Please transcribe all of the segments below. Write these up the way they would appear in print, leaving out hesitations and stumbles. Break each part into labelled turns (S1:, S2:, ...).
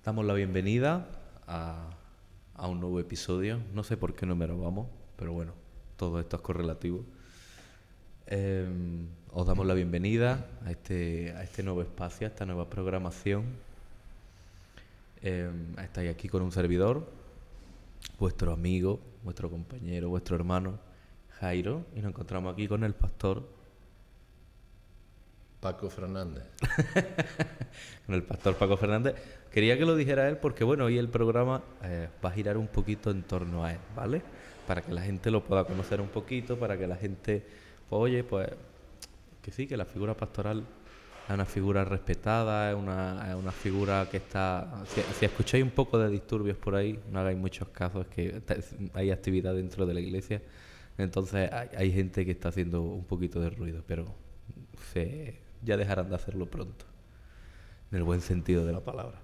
S1: Damos la bienvenida a un nuevo episodio. No sé por qué número vamos, pero bueno, todo esto es correlativo. Os damos la bienvenida a este nuevo espacio, a esta nueva programación. Estáis aquí con un servidor, vuestro amigo, vuestro compañero, vuestro hermano, Jairo, y nos encontramos aquí con el pastor.
S2: Paco Fernández.
S1: Con el pastor Paco Fernández. Quería que lo dijera él porque, bueno, hoy el programa va a girar un poquito en torno a él, ¿vale? Para que la gente lo pueda conocer un poquito, para que la gente, pues, oye, pues, que sí, que la figura pastoral es una figura respetada, es una figura que está... Si escucháis un poco de disturbios por ahí, no hagáis muchos casos, es que hay actividad dentro de la iglesia, entonces hay gente que está haciendo un poquito de ruido, pero ya dejarán de hacerlo pronto, en el buen sentido de la palabra.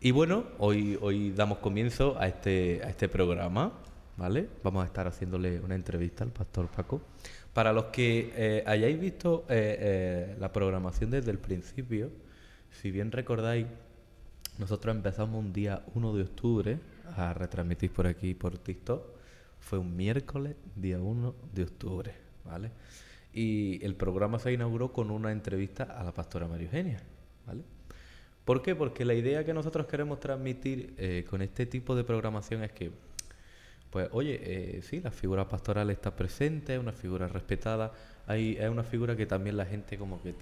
S1: Y bueno, hoy damos comienzo a este programa, ¿vale? Vamos a estar haciéndole una entrevista al pastor Paco. Para los que hayáis visto la programación desde el principio, si bien recordáis, nosotros empezamos un día 1 de octubre a retransmitir por aquí por TikTok. Fue un miércoles, día 1 de octubre, ¿vale? Y el programa se inauguró con una entrevista a la pastora María Eugenia, ¿vale? ¿Por qué? Porque la idea que nosotros queremos transmitir con este tipo de programación es que, pues, oye, sí, la figura pastoral está presente, es una figura respetada, es una figura que también la gente como que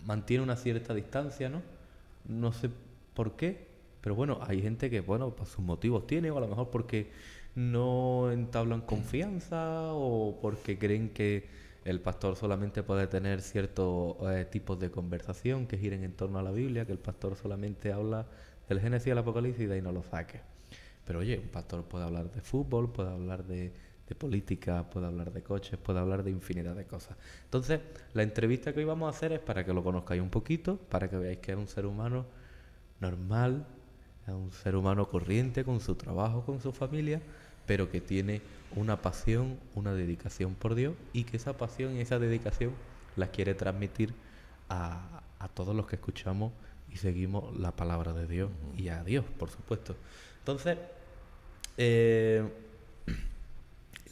S1: mantiene una cierta distancia, ¿no? No sé por qué, pero bueno, hay gente que, bueno, por sus motivos tiene, o a lo mejor porque no entablan confianza, o porque creen que el pastor solamente puede tener ciertos tipos de conversación que giren en torno a la Biblia, que el pastor solamente habla del Génesis y el Apocalipsis y de ahí no lo saque. Pero oye, un pastor puede hablar de fútbol, puede hablar de política, puede hablar de coches, puede hablar de infinidad de cosas. Entonces, la entrevista que hoy vamos a hacer es para que lo conozcáis un poquito, para que veáis que es un ser humano normal, es un ser humano corriente con su trabajo, con su familia, pero que tiene una pasión, una dedicación por Dios, y que esa pasión y esa dedicación la quiere transmitir a todos los que escuchamos y seguimos la palabra de Dios, y a Dios, por supuesto. Entonces, le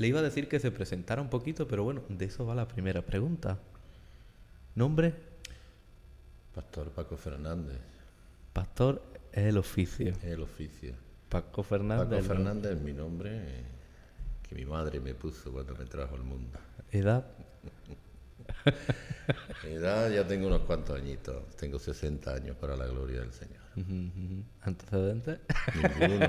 S1: iba a decir que se presentara un poquito, pero bueno, de eso va la primera pregunta. ¿Nombre?
S2: Pastor Paco Fernández.
S1: Pastor es el oficio.
S2: Es el oficio.
S1: Paco Fernández.
S2: Paco Fernández es mi nombre que mi madre me puso cuando me trajo al mundo.
S1: ¿Edad?
S2: Edad ya tengo unos cuantos añitos. Tengo 60 años para la gloria del Señor.
S1: ¿Antecedentes?
S2: Ninguno.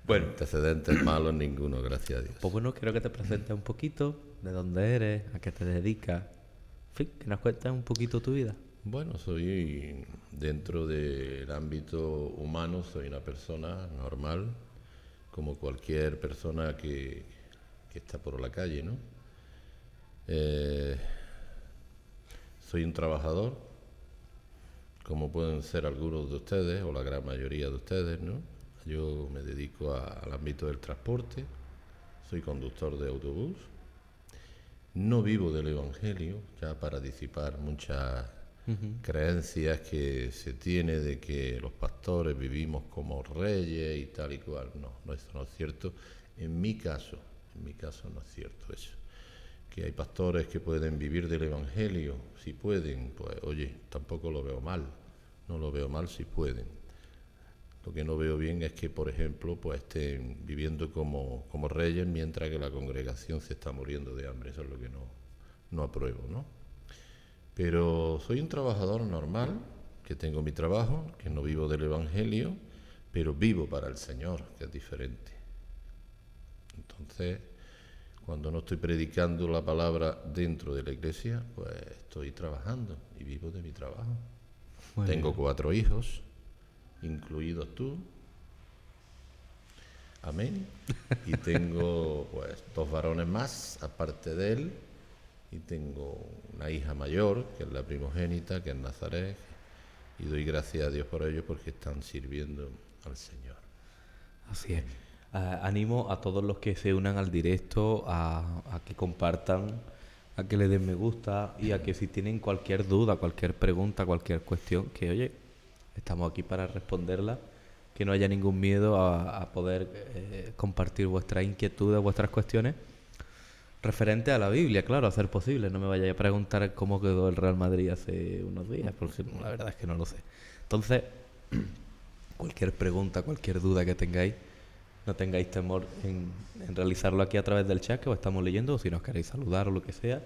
S1: Bueno.
S2: Antecedentes malos ninguno, gracias a Dios.
S1: Pues bueno, quiero que te presentes un poquito de dónde eres, a qué te dedicas. En fin, que nos cuentes un poquito tu vida.
S2: Bueno, soy dentro del ámbito humano, soy una persona normal, como cualquier persona que está por la calle, ¿no? Soy un trabajador, como pueden ser algunos de ustedes, o la gran mayoría de ustedes, ¿no? Yo me dedico al ámbito del transporte, soy conductor de autobús, no vivo del Evangelio, ya para disipar muchas creencias que se tiene de que los pastores vivimos como reyes y tal y cual. No, eso no es cierto. En mi caso no es cierto eso. Que hay pastores que pueden vivir del Evangelio, si pueden, pues oye, tampoco lo veo mal, no lo veo mal si pueden. Lo que no veo bien es que, por ejemplo, pues estén viviendo como reyes mientras que la congregación se está muriendo de hambre. Eso es lo que no apruebo, ¿no? Pero soy un trabajador normal, que tengo mi trabajo, que no vivo del Evangelio, pero vivo para el Señor, que es diferente. Entonces, cuando no estoy predicando la palabra dentro de la iglesia, pues estoy trabajando y vivo de mi trabajo. Tengo 4 hijos, incluidos tú. Amén. Y tengo pues 2 varones más, aparte de él. Y tengo una hija mayor, que es la primogénita, que es Nazaret, y doy gracias a Dios por ello porque están sirviendo al Señor.
S1: Así es. Animo a todos los que se unan al directo a que compartan a que le den me gusta y a que si tienen cualquier duda, cualquier pregunta, cualquier cuestión, que oye, estamos aquí para responderla, que no haya ningún miedo a poder compartir vuestras inquietudes, vuestras cuestiones referente a la Biblia, claro, a ser posible. No me vayáis a preguntar cómo quedó el Real Madrid hace unos días, porque la verdad es que no lo sé. Entonces, cualquier pregunta, cualquier duda que tengáis, no tengáis temor en realizarlo aquí a través del chat que os estamos leyendo, o si nos queréis saludar o lo que sea,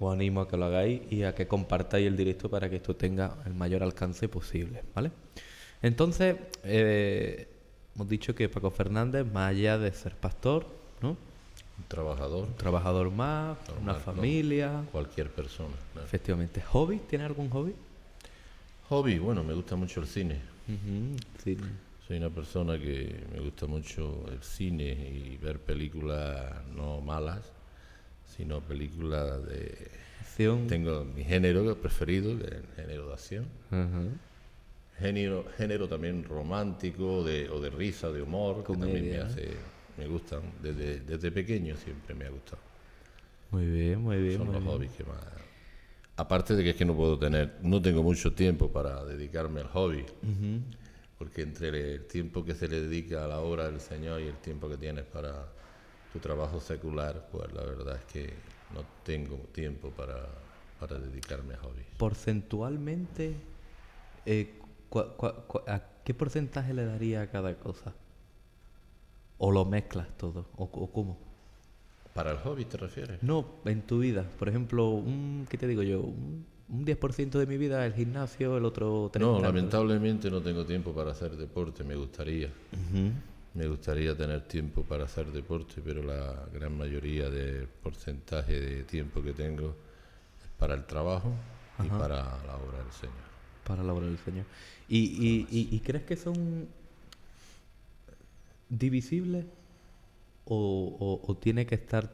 S1: os animo a que lo hagáis y a que compartáis el directo para que esto tenga el mayor alcance posible, ¿vale? Entonces, hemos dicho que Paco Fernández, más allá de ser pastor, ¿no?
S2: Un
S1: Trabajador más,
S2: normal,
S1: una familia.
S2: como cualquier persona. ¿No?
S1: Efectivamente. ¿Hobby? ¿Tiene algún hobby?
S2: Hobby, bueno, me gusta mucho el cine.
S1: Sí.
S2: Soy una persona que me gusta mucho el cine y ver películas no malas, sino películas de...
S1: Acción.
S2: Tengo mi género preferido, que es el género de acción. Género también romántico o de risa, de humor,
S1: Comedia.
S2: que también me gustan. Desde pequeño siempre me ha gustado.
S1: Muy bien, muy bien.
S2: Son
S1: muy
S2: los
S1: bien.
S2: hobbies que más... Aparte de que es que no tengo mucho tiempo para dedicarme al hobby, porque entre el tiempo que se le dedica a la obra del Señor y el tiempo que tienes para tu trabajo secular, pues la verdad es que no tengo tiempo para dedicarme a hobbies.
S1: Porcentualmente, ¿a qué porcentaje le daría a cada cosa? ¿O lo mezclas todo? ¿O cómo?
S2: ¿Para el hobby te refieres?
S1: No, en tu vida. Por ejemplo, ¿qué te digo yo? Un 10% de mi vida el gimnasio, el otro 30%.
S2: No, lamentablemente no tengo tiempo para hacer deporte, me gustaría. Me gustaría tener tiempo para hacer deporte, pero la gran mayoría del porcentaje de tiempo que tengo es para el trabajo y para la obra del Señor.
S1: Para la obra del Señor. ¿Y crees que son divisibles o tiene que estar...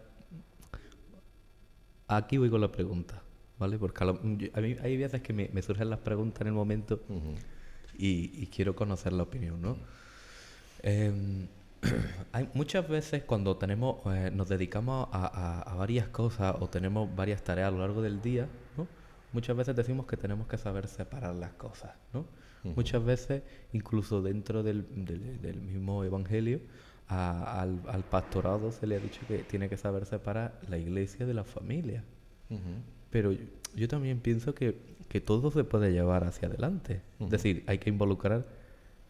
S1: Aquí voy con la pregunta, ¿vale? Porque a mí hay veces que me surgen las preguntas en el momento y quiero conocer la opinión, ¿no? Hay muchas veces cuando nos dedicamos a varias cosas o tenemos varias tareas a lo largo del día, ¿no? Muchas veces decimos que tenemos que saber separar las cosas, ¿no? Muchas veces, incluso dentro del mismo evangelio, al pastorado se le ha dicho que tiene que saber separar la iglesia de la familia. Pero yo también pienso que todo se puede llevar hacia adelante. Es decir, hay que involucrar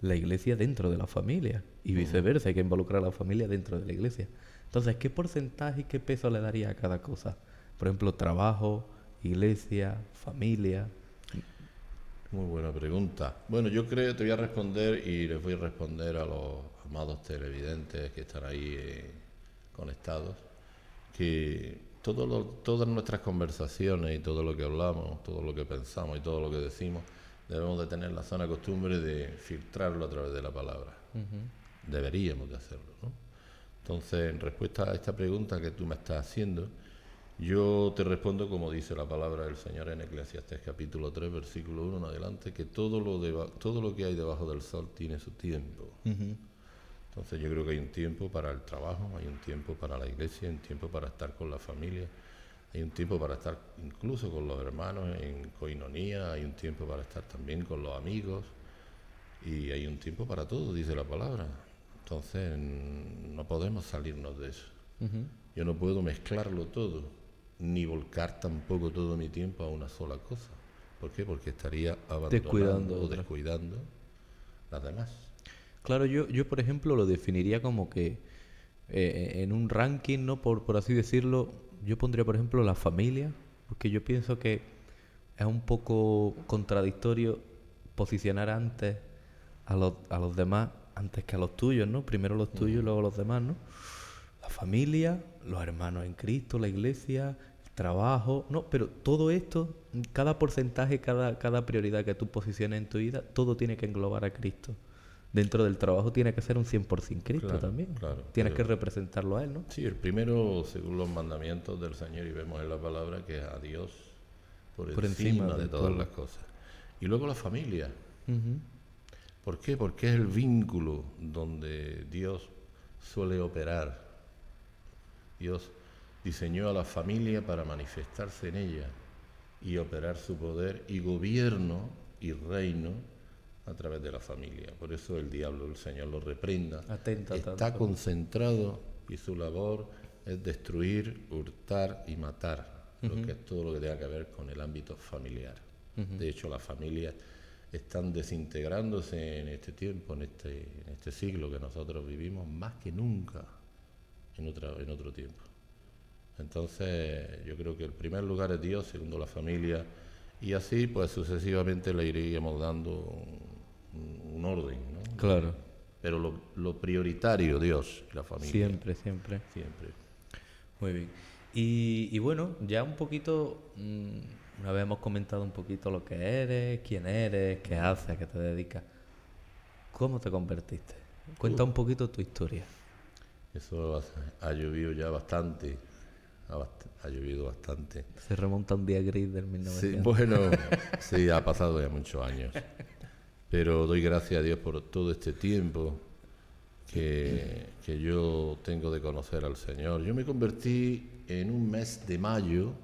S1: la iglesia dentro de la familia y viceversa, hay que involucrar a la familia dentro de la iglesia. Entonces, ¿qué porcentaje y qué peso le daría a cada cosa? Por ejemplo, trabajo, iglesia, familia.
S2: Muy buena pregunta. Bueno, yo creo, te voy a responder y les voy a responder a los amados televidentes que están ahí conectados, que todas nuestras conversaciones y todo lo que hablamos, todo lo que pensamos y todo lo que decimos, debemos de tener la sana costumbre de filtrarlo a través de la palabra. Deberíamos de hacerlo, ¿no? Entonces, en respuesta a esta pregunta que tú me estás haciendo, yo te respondo como dice la palabra del Señor en Eclesiastés capítulo 3, versículo 1 en adelante, que todo lo que hay debajo del sol tiene su tiempo. Entonces yo creo que hay un tiempo para el trabajo, hay un tiempo para la iglesia, hay un tiempo para estar con la familia, hay un tiempo para estar incluso con los hermanos en coinonía, hay un tiempo para estar también con los amigos y hay un tiempo para todo, dice la palabra. Entonces no podemos salirnos de eso. Yo no puedo mezclarlo todo, ni volcar tampoco todo mi tiempo a una sola cosa. ¿Por qué? Porque estaría abandonando o descuidando las demás.
S1: Claro, yo por ejemplo lo definiría como que en un ranking, ¿no? Por así decirlo, yo pondría por ejemplo la familia, porque yo pienso que es un poco contradictorio posicionar antes a los demás antes que a los tuyos, ¿no? Primero los tuyos y luego los demás, ¿no? La familia, los hermanos en Cristo, la iglesia, el trabajo, ¿no? Pero todo esto, cada porcentaje, cada prioridad que tú posiciones en tu vida, todo tiene que englobar a Cristo. Dentro del trabajo tiene que ser un 100% Cristo también.
S2: Claro,
S1: tienes que representarlo a Él, ¿no?
S2: Sí, el primero, según los mandamientos del Señor, y vemos en la palabra que es a Dios por encima de todas las cosas. Y luego la familia. ¿Por qué? Porque es el vínculo donde Dios suele operar. Dios diseñó a la familia para manifestarse en ella y operar su poder y gobierno y reino a través de la familia. Por eso el diablo, el Señor lo reprenda.
S1: Atenta
S2: Está
S1: tanto.
S2: concentrado y su labor es destruir, hurtar y matar, lo que es todo lo que tenga que ver con el ámbito familiar. De hecho, las familias están desintegrándose en este tiempo, en este siglo que nosotros vivimos, más que nunca en otro tiempo. Entonces, yo creo que el primer lugar es Dios, segundo la familia, y así, pues sucesivamente le iríamos dando un orden, ¿no?
S1: Claro.
S2: Pero lo prioritario, Dios y la familia.
S1: Siempre, siempre.
S2: Siempre.
S1: Muy bien. Y bueno, ya un poquito, una vez hemos comentado un poquito lo que eres, quién eres, qué haces, a qué te dedicas. ¿Cómo te convertiste? Cuenta un poquito tu historia.
S2: Eso ha llovido ya bastante. Ha llovido bastante.
S1: Se remonta a un día gris del 1900.
S2: Sí, bueno, sí, ha pasado ya muchos años. Pero doy gracias a Dios por todo este tiempo que yo tengo de conocer al Señor. Yo me convertí en un mes de mayo,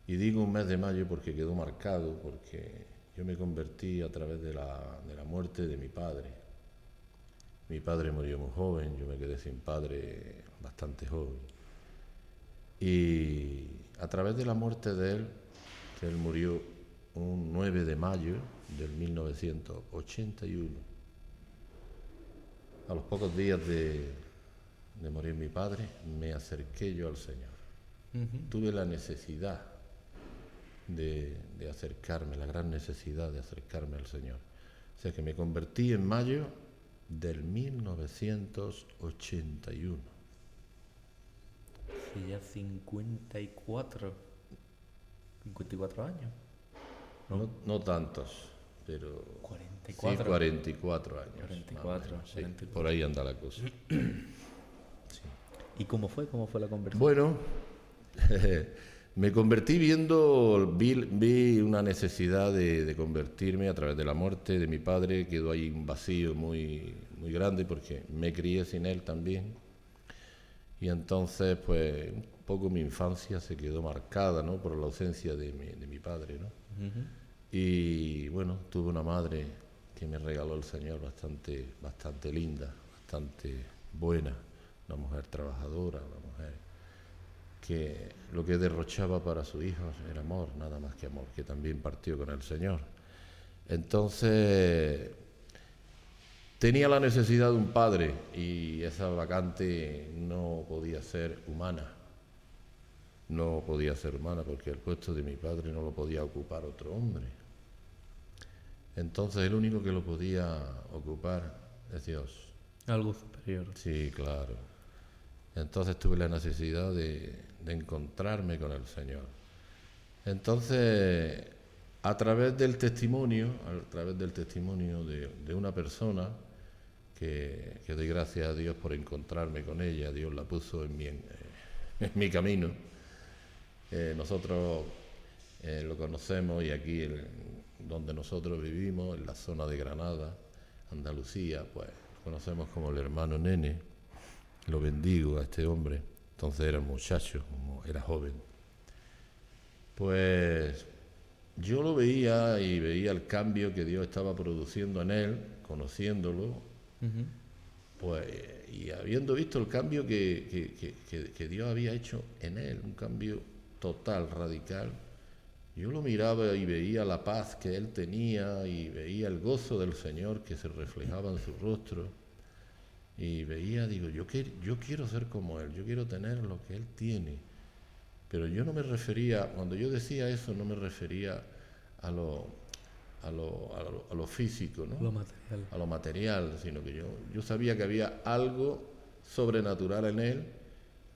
S2: y digo un mes de mayo porque quedó marcado, porque yo me convertí a través de la muerte de mi padre. Mi padre murió muy joven, yo me quedé sin padre bastante joven. Y a través de la muerte de él, que él murió un 9 de mayo del 1981, a los pocos días de morir mi padre, me acerqué yo al Señor. Tuve la necesidad de acercarme, la gran necesidad de acercarme al Señor. O sea que me convertí en mayo del 1981.
S1: Sí, ya 54 años.
S2: No tantos, pero
S1: 44.
S2: sí, 44 años.
S1: 44,
S2: Más o menos, sí,
S1: 44.
S2: por ahí anda la cosa.
S1: ¿Y cómo fue? ¿Cómo fue la conversión?
S2: Bueno, me convertí vi una necesidad de convertirme a través de la muerte de mi padre. Quedó ahí un vacío muy, muy grande porque me crié sin él también. Y entonces, pues, un poco mi infancia se quedó marcada, ¿no?, por la ausencia de mi padre, ¿no? Y bueno, tuve una madre que me regaló el Señor bastante linda, bastante buena, una mujer trabajadora, una mujer que lo que derrochaba para sus hijos era amor, nada más que amor, que también partió con el Señor. Entonces, tenía la necesidad de un padre y esa vacante no podía ser humana. No podía ser humana porque el puesto de mi padre no lo podía ocupar otro hombre. Entonces el único que lo podía ocupar es Dios.
S1: Algo superior.
S2: Sí, claro. Entonces tuve la necesidad de encontrarme con el Señor. Entonces, a través del testimonio de una persona que doy gracias a Dios por encontrarme con ella, Dios la puso en mi camino. Nosotros lo conocemos y aquí donde nosotros vivimos, en la zona de Granada, Andalucía, pues lo conocemos como el hermano Nene. Lo bendigo a este hombre. Entonces era un muchacho, era joven. Pues yo lo veía y veía el cambio que Dios estaba produciendo en él, conociéndolo, pues, y habiendo visto el cambio que Dios había hecho en él, un cambio total, radical, yo lo miraba y veía la paz que él tenía y veía el gozo del Señor que se reflejaba en su rostro y veía, digo, yo quiero ser como él, yo quiero tener lo que él tiene. Pero yo no me refería, cuando yo decía eso, no me refería a lo físico, ¿no?
S1: Lo material.
S2: A lo material, sino que yo sabía que había algo sobrenatural en él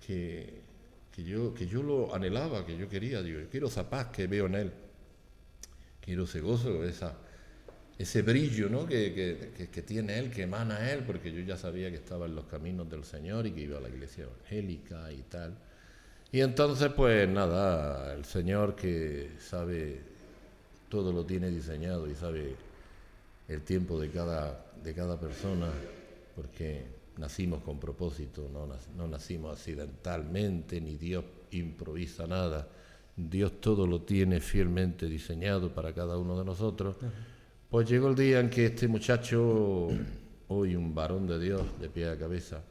S2: que yo lo anhelaba, que yo quería. Digo, yo quiero esa paz que veo en él, quiero ese gozo, ese brillo, ¿no?, que tiene él, que emana él, porque yo ya sabía que estaba en los caminos del Señor y que iba a la iglesia evangélica y tal. Y entonces, pues nada, el Señor, que sabe, todo lo tiene diseñado y sabe el tiempo de cada persona, porque nacimos con propósito, no nacimos accidentalmente, ni Dios improvisa nada. Dios todo lo tiene fielmente diseñado para cada uno de nosotros. Pues llegó el día en que este muchacho, hoy un varón de Dios de pie a cabeza,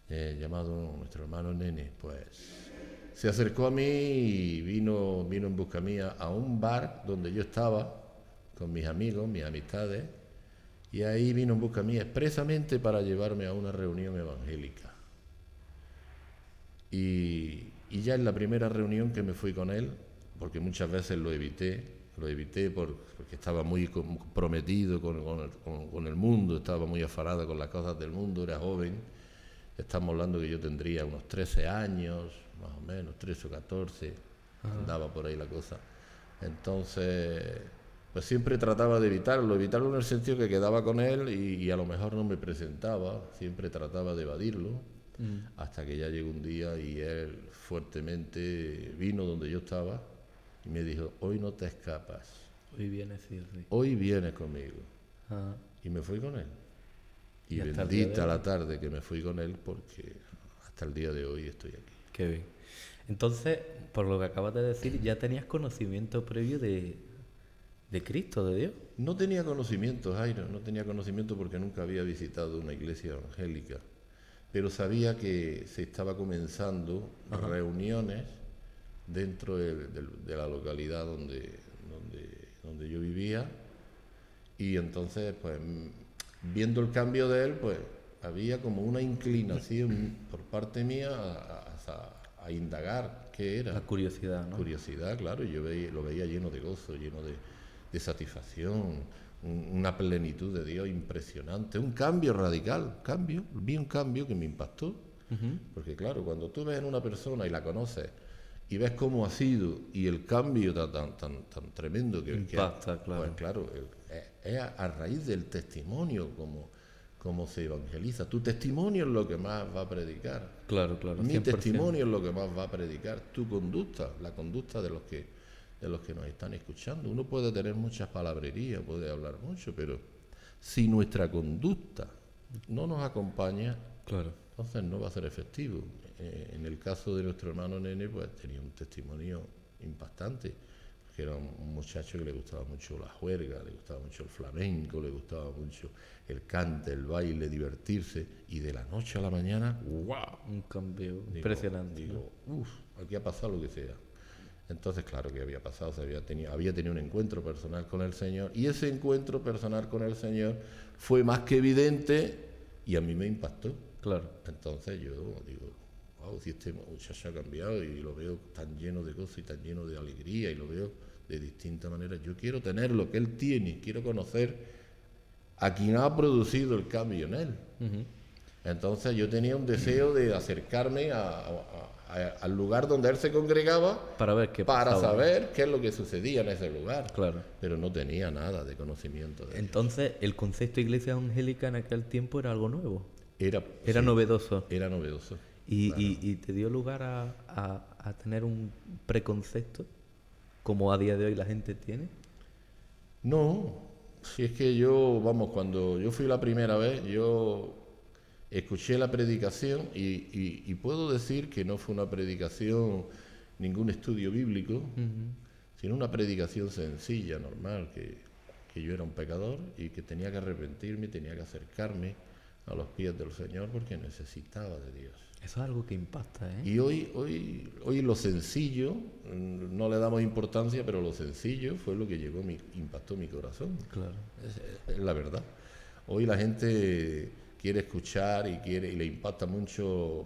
S2: llamado nuestro hermano Nene, pues se acercó a mí y vino en busca mía a un bar donde yo estaba con mis amigos, mis amistades, y ahí vino en busca mía expresamente para llevarme a una reunión evangélica. Y ya en la primera reunión que me fui con él, porque muchas veces lo evité porque estaba muy comprometido con el mundo, estaba muy afanado con las cosas del mundo, era joven, estamos hablando que yo tendría unos 13 años, más o menos, 13 o 14, andaba por ahí la cosa. Entonces, pues siempre trataba de evitarlo en el sentido que quedaba con él y a lo mejor no me presentaba, siempre trataba de evadirlo, hasta que ya llegó un día y él fuertemente vino donde yo estaba y me dijo: hoy no te escapas.
S1: Hoy vienes, sí.
S2: Hoy vienes conmigo.
S1: Ajá.
S2: Y me fui con él. Y
S1: hasta
S2: bendita la tarde que me fui con él, porque hasta el día de hoy estoy aquí.
S1: Qué bien. Entonces, por lo que acabas de decir, ya tenías conocimiento previo de Cristo, de Dios.
S2: No tenía conocimiento, Jairo, no tenía conocimiento porque nunca había visitado una iglesia evangélica, pero sabía que se estaba comenzando reuniones dentro de la localidad donde yo vivía, y entonces, pues, viendo el cambio de él, pues, había como una inclinación por parte mía a indagar qué era.
S1: La curiosidad, ¿no?
S2: Curiosidad, claro, y yo lo veía lleno de gozo, lleno de satisfacción, una plenitud de Dios impresionante, un cambio radical, vi un cambio que me impactó, porque claro, cuando tú ves en una persona y la conoces y ves cómo ha sido y el cambio tan tremendo que
S1: impacta, claro.
S2: Pues claro, es a raíz del testimonio como se evangeliza. Tu testimonio es lo que más va a predicar.
S1: Claro.
S2: Mi
S1: 100%.
S2: testimonio es lo que más va a predicar. Tu conducta, la conducta de los que nos están escuchando. Uno puede tener muchas palabrerías, puede hablar mucho, pero si nuestra conducta no nos acompaña,
S1: claro,
S2: entonces no va a ser efectivo. En el caso de nuestro hermano Nene, pues tenía un testimonio impactante, que era un muchacho que le gustaba mucho la juerga, le gustaba mucho el flamenco, le gustaba mucho el cante, el baile, divertirse, y de la noche a la mañana, ¡wow!
S1: Un cambio impresionante.
S2: Digo, aquí ha pasado lo que sea. Entonces, claro que había pasado, había tenido un encuentro personal con el Señor, y ese encuentro personal con el Señor fue más que evidente y a mí me impactó.
S1: Claro.
S2: Entonces yo digo, wow, si este muchacho ha cambiado y lo veo tan lleno de gozo y tan lleno de alegría y lo veo de distinta manera, yo quiero tener lo que él tiene, quiero conocer a quien ha producido el cambio en él. Entonces yo tenía un deseo de acercarme al lugar donde él se congregaba para saber qué es lo que sucedía en ese lugar.
S1: Claro.
S2: Pero no tenía nada de conocimiento de
S1: Entonces,
S2: Dios.
S1: el concepto de iglesia evangélica en aquel tiempo era algo nuevo. Era
S2: sí,
S1: novedoso.
S2: Era novedoso.
S1: Y te dio lugar a tener un preconcepto como a día de hoy la gente tiene.
S2: No, si es que cuando yo fui la primera vez, yo escuché la predicación y puedo decir que no fue una predicación, ningún estudio bíblico, sino una predicación sencilla, normal, que yo era un pecador y que tenía que arrepentirme, tenía que acercarme a los pies del Señor porque necesitaba de Dios.
S1: Eso es algo que impacta, ¿eh?
S2: Y hoy lo sencillo, no le damos importancia, pero lo sencillo fue lo que impactó mi corazón.
S1: Claro.
S2: Es la verdad. Hoy la gente quiere escuchar y le impacta mucho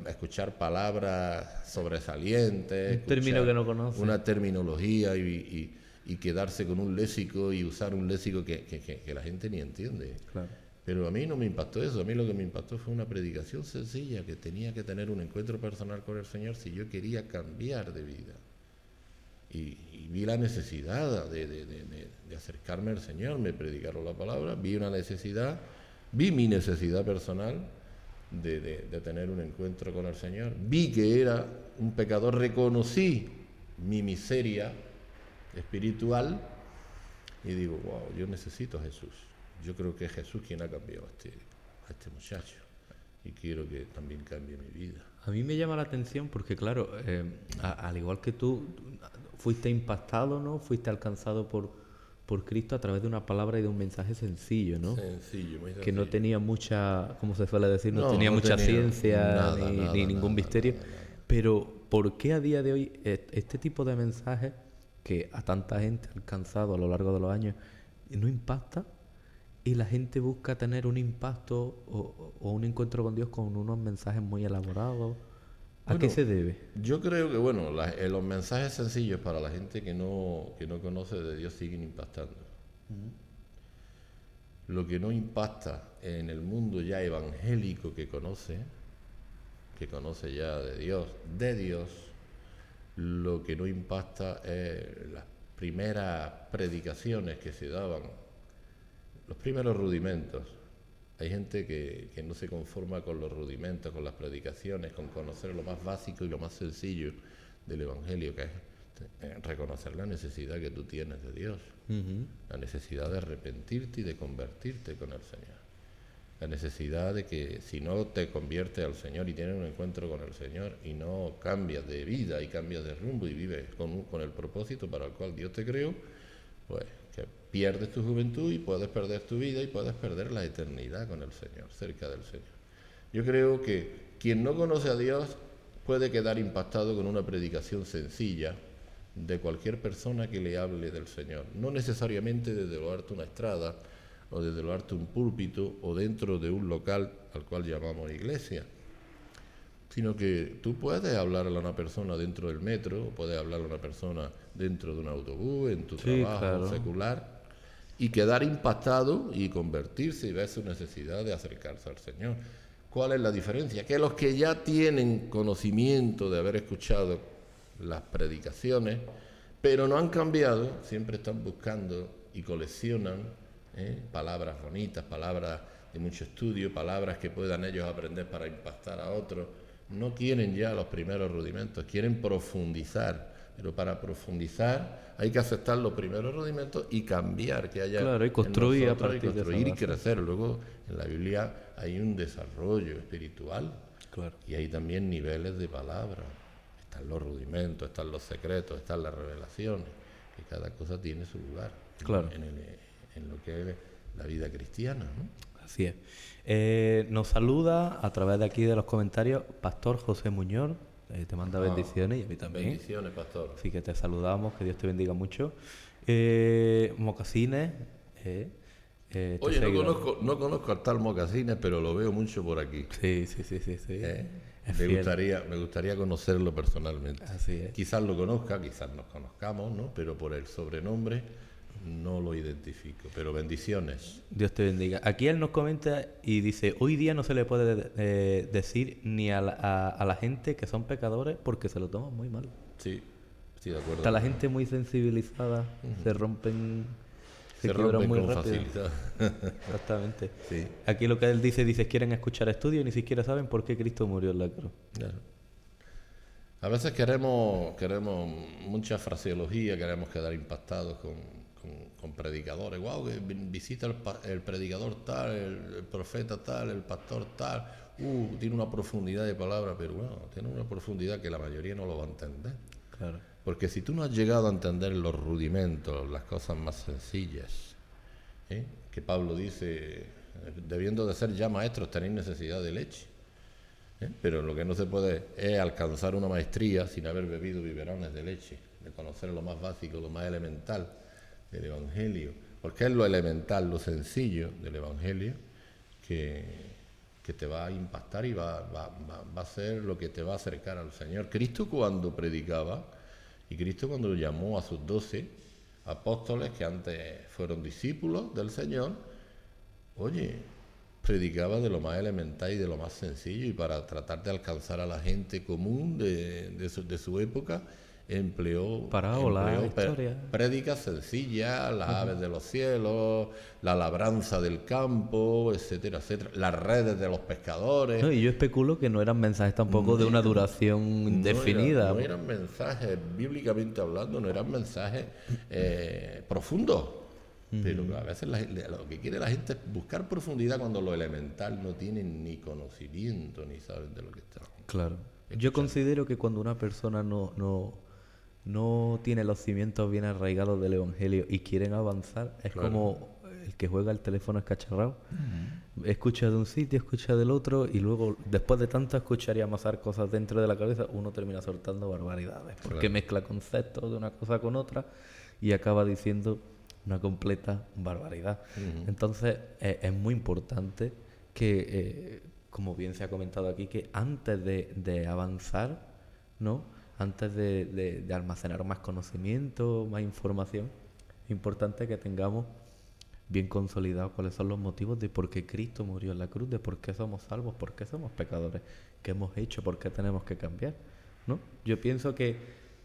S2: escuchar palabras sobresalientes,
S1: un término que no conoce,
S2: una terminología y quedarse con un léxico y usar un léxico que la gente ni entiende.
S1: Claro.
S2: Pero a mí no me impactó eso, a mí lo que me impactó fue una predicación sencilla, que tenía que tener un encuentro personal con el Señor si yo quería cambiar de vida. Y vi la necesidad de acercarme al Señor, me predicaron la palabra, vi mi necesidad personal de tener un encuentro con el Señor, vi que era un pecador, reconocí mi miseria espiritual y digo, wow, yo necesito a Jesús. Yo creo que es Jesús quien ha cambiado a a este muchacho y quiero que también cambie mi vida.
S1: A mí me llama la atención porque, claro, al igual que tú, fuiste impactado, ¿no? Fuiste alcanzado por Cristo a través de una palabra y de un mensaje sencillo, ¿no?
S2: Sencillo, muy sencillo.
S1: Que no tenía mucha, como se suele decir, no
S2: No,
S1: tenía
S2: no
S1: mucha
S2: tenía
S1: ciencia
S2: nada,
S1: ni
S2: nada,
S1: ningún
S2: nada,
S1: misterio.
S2: nada.
S1: Pero, ¿por qué a día de hoy este tipo de mensajes que a tanta gente ha alcanzado a lo largo de los años no impacta? Y la gente busca tener un impacto o un encuentro con Dios con unos mensajes muy elaborados. ¿A qué
S2: Bueno,
S1: se debe?
S2: yo creo que, bueno, los mensajes sencillos para la gente que no conoce de Dios siguen impactando. Lo que no impacta en el mundo ya evangélico que conoce ya de Dios, lo que no impacta es las primeras predicaciones que se daban, los primeros rudimentos. Hay gente que no se conforma con los rudimentos, con las predicaciones, con conocer lo más básico y lo más sencillo del Evangelio, que es reconocer la necesidad que tú tienes de Dios, la necesidad de arrepentirte y de convertirte con el Señor, la necesidad de que si no te conviertes al Señor y tienes un encuentro con el Señor y no cambias de vida y cambias de rumbo y vives con el propósito para el cual Dios te creó, pues que pierdes tu juventud y puedes perder tu vida y puedes perder la eternidad con el Señor, cerca del Señor. Yo creo que quien no conoce a Dios puede quedar impactado con una predicación sencilla de cualquier persona que le hable del Señor, no necesariamente desde lo alto una estrada o desde lo alto un púlpito o dentro de un local al cual llamamos iglesia, sino que tú puedes hablarle a una persona dentro del metro, puedes hablarle a una persona dentro de un autobús, en tu trabajo
S1: claro,
S2: secular, y quedar impactado y convertirse y ver su necesidad de acercarse al Señor. ¿Cuál es la diferencia? Que los que ya tienen conocimiento de haber escuchado las predicaciones, pero no han cambiado, siempre están buscando y coleccionan palabras bonitas, palabras de mucho estudio, palabras que puedan ellos aprender para impactar a otros. No quieren ya los primeros rudimentos, quieren profundizar, pero para profundizar hay que aceptar los primeros rudimentos y cambiar, que haya
S1: claro, y construir
S2: en
S1: a
S2: nosotros,
S1: partir
S2: y
S1: de
S2: construir y
S1: esa base.
S2: crecer. Luego en la Biblia hay un desarrollo espiritual,
S1: Claro.
S2: y hay también niveles de palabra. Están los rudimentos, están los secretos, están las revelaciones, y cada cosa tiene su lugar
S1: Claro.
S2: en lo que es la vida cristiana, ¿no?
S1: Así es. Nos saluda a través de aquí de los comentarios Pastor José Muñoz. Te manda bendiciones y a mí también.
S2: Bendiciones, pastor.
S1: Así que te saludamos, que Dios te bendiga mucho. Mocasines.
S2: Oye, no conozco al tal Mocasines, pero lo veo mucho por aquí.
S1: Sí.
S2: Me gustaría conocerlo personalmente.
S1: Así es.
S2: Quizás lo conozca, quizás nos conozcamos, ¿no? Pero por el sobrenombre no lo identifico. Pero bendiciones.
S1: Dios te bendiga. Aquí él nos comenta y dice, hoy día no se le puede decir ni a la gente que son pecadores porque se lo toman muy mal.
S2: Sí, estoy de acuerdo.
S1: Está la gente muy sensibilizada, se rompen quiebran muy
S2: con
S1: rápido.
S2: facilidad.
S1: Exactamente.
S2: Sí.
S1: Aquí lo que él dice, quieren escuchar estudios y ni siquiera saben por qué Cristo murió en la cruz.
S2: Claro. A veces queremos mucha fraseología, queremos quedar impactados con predicadores. Wow, que visita el predicador tal, el profeta tal, el pastor tal. Tiene una profundidad de palabra, pero bueno, tiene una profundidad que la mayoría no lo va a entender.
S1: Claro.
S2: Porque si tú no has llegado a entender los rudimentos, las cosas más sencillas, que Pablo dice, debiendo de ser ya maestros, tenéis necesidad de leche. Pero lo que no se puede es alcanzar una maestría sin haber bebido biberones de leche, de conocer lo más básico, lo más elemental del Evangelio. Porque es lo elemental, lo sencillo del Evangelio que te va a impactar y va a ser lo que te va a acercar al Señor. Cristo cuando predicaba, y Cristo cuando llamó a sus 12 apóstoles, que antes fueron discípulos del Señor, predicaba de lo más elemental y de lo más sencillo, y para tratar de alcanzar a la gente común de su época, empleó prédicas sencillas, las aves de los cielos, la labranza del campo, etcétera, etcétera, las redes de los pescadores.
S1: No, y yo especulo que no eran mensajes tampoco de una duración indefinida.
S2: No eran mensajes, bíblicamente hablando, no eran mensajes profundos. Pero a veces lo que quiere la gente es buscar profundidad cuando lo elemental no tienen ni conocimiento ni saben de lo que están.
S1: Claro. Yo considero que cuando una persona no tiene los cimientos bien arraigados del Evangelio y quieren avanzar, es
S2: Claro.
S1: como el que juega el teléfono escacharrado. Escucha de un sitio, escucha del otro y luego, después de tanto escuchar y amasar cosas dentro de la cabeza, uno termina soltando barbaridades. Porque
S2: Claro.
S1: mezcla conceptos de una cosa con otra y acaba diciendo una completa barbaridad. Entonces, es muy importante que, como bien se ha comentado aquí, que antes de avanzar, ¿no? Antes de almacenar más conocimiento, más información, es importante que tengamos bien consolidados cuáles son los motivos de por qué Cristo murió en la cruz, de por qué somos salvos, por qué somos pecadores, qué hemos hecho, por qué tenemos que cambiar, ¿no? Yo pienso que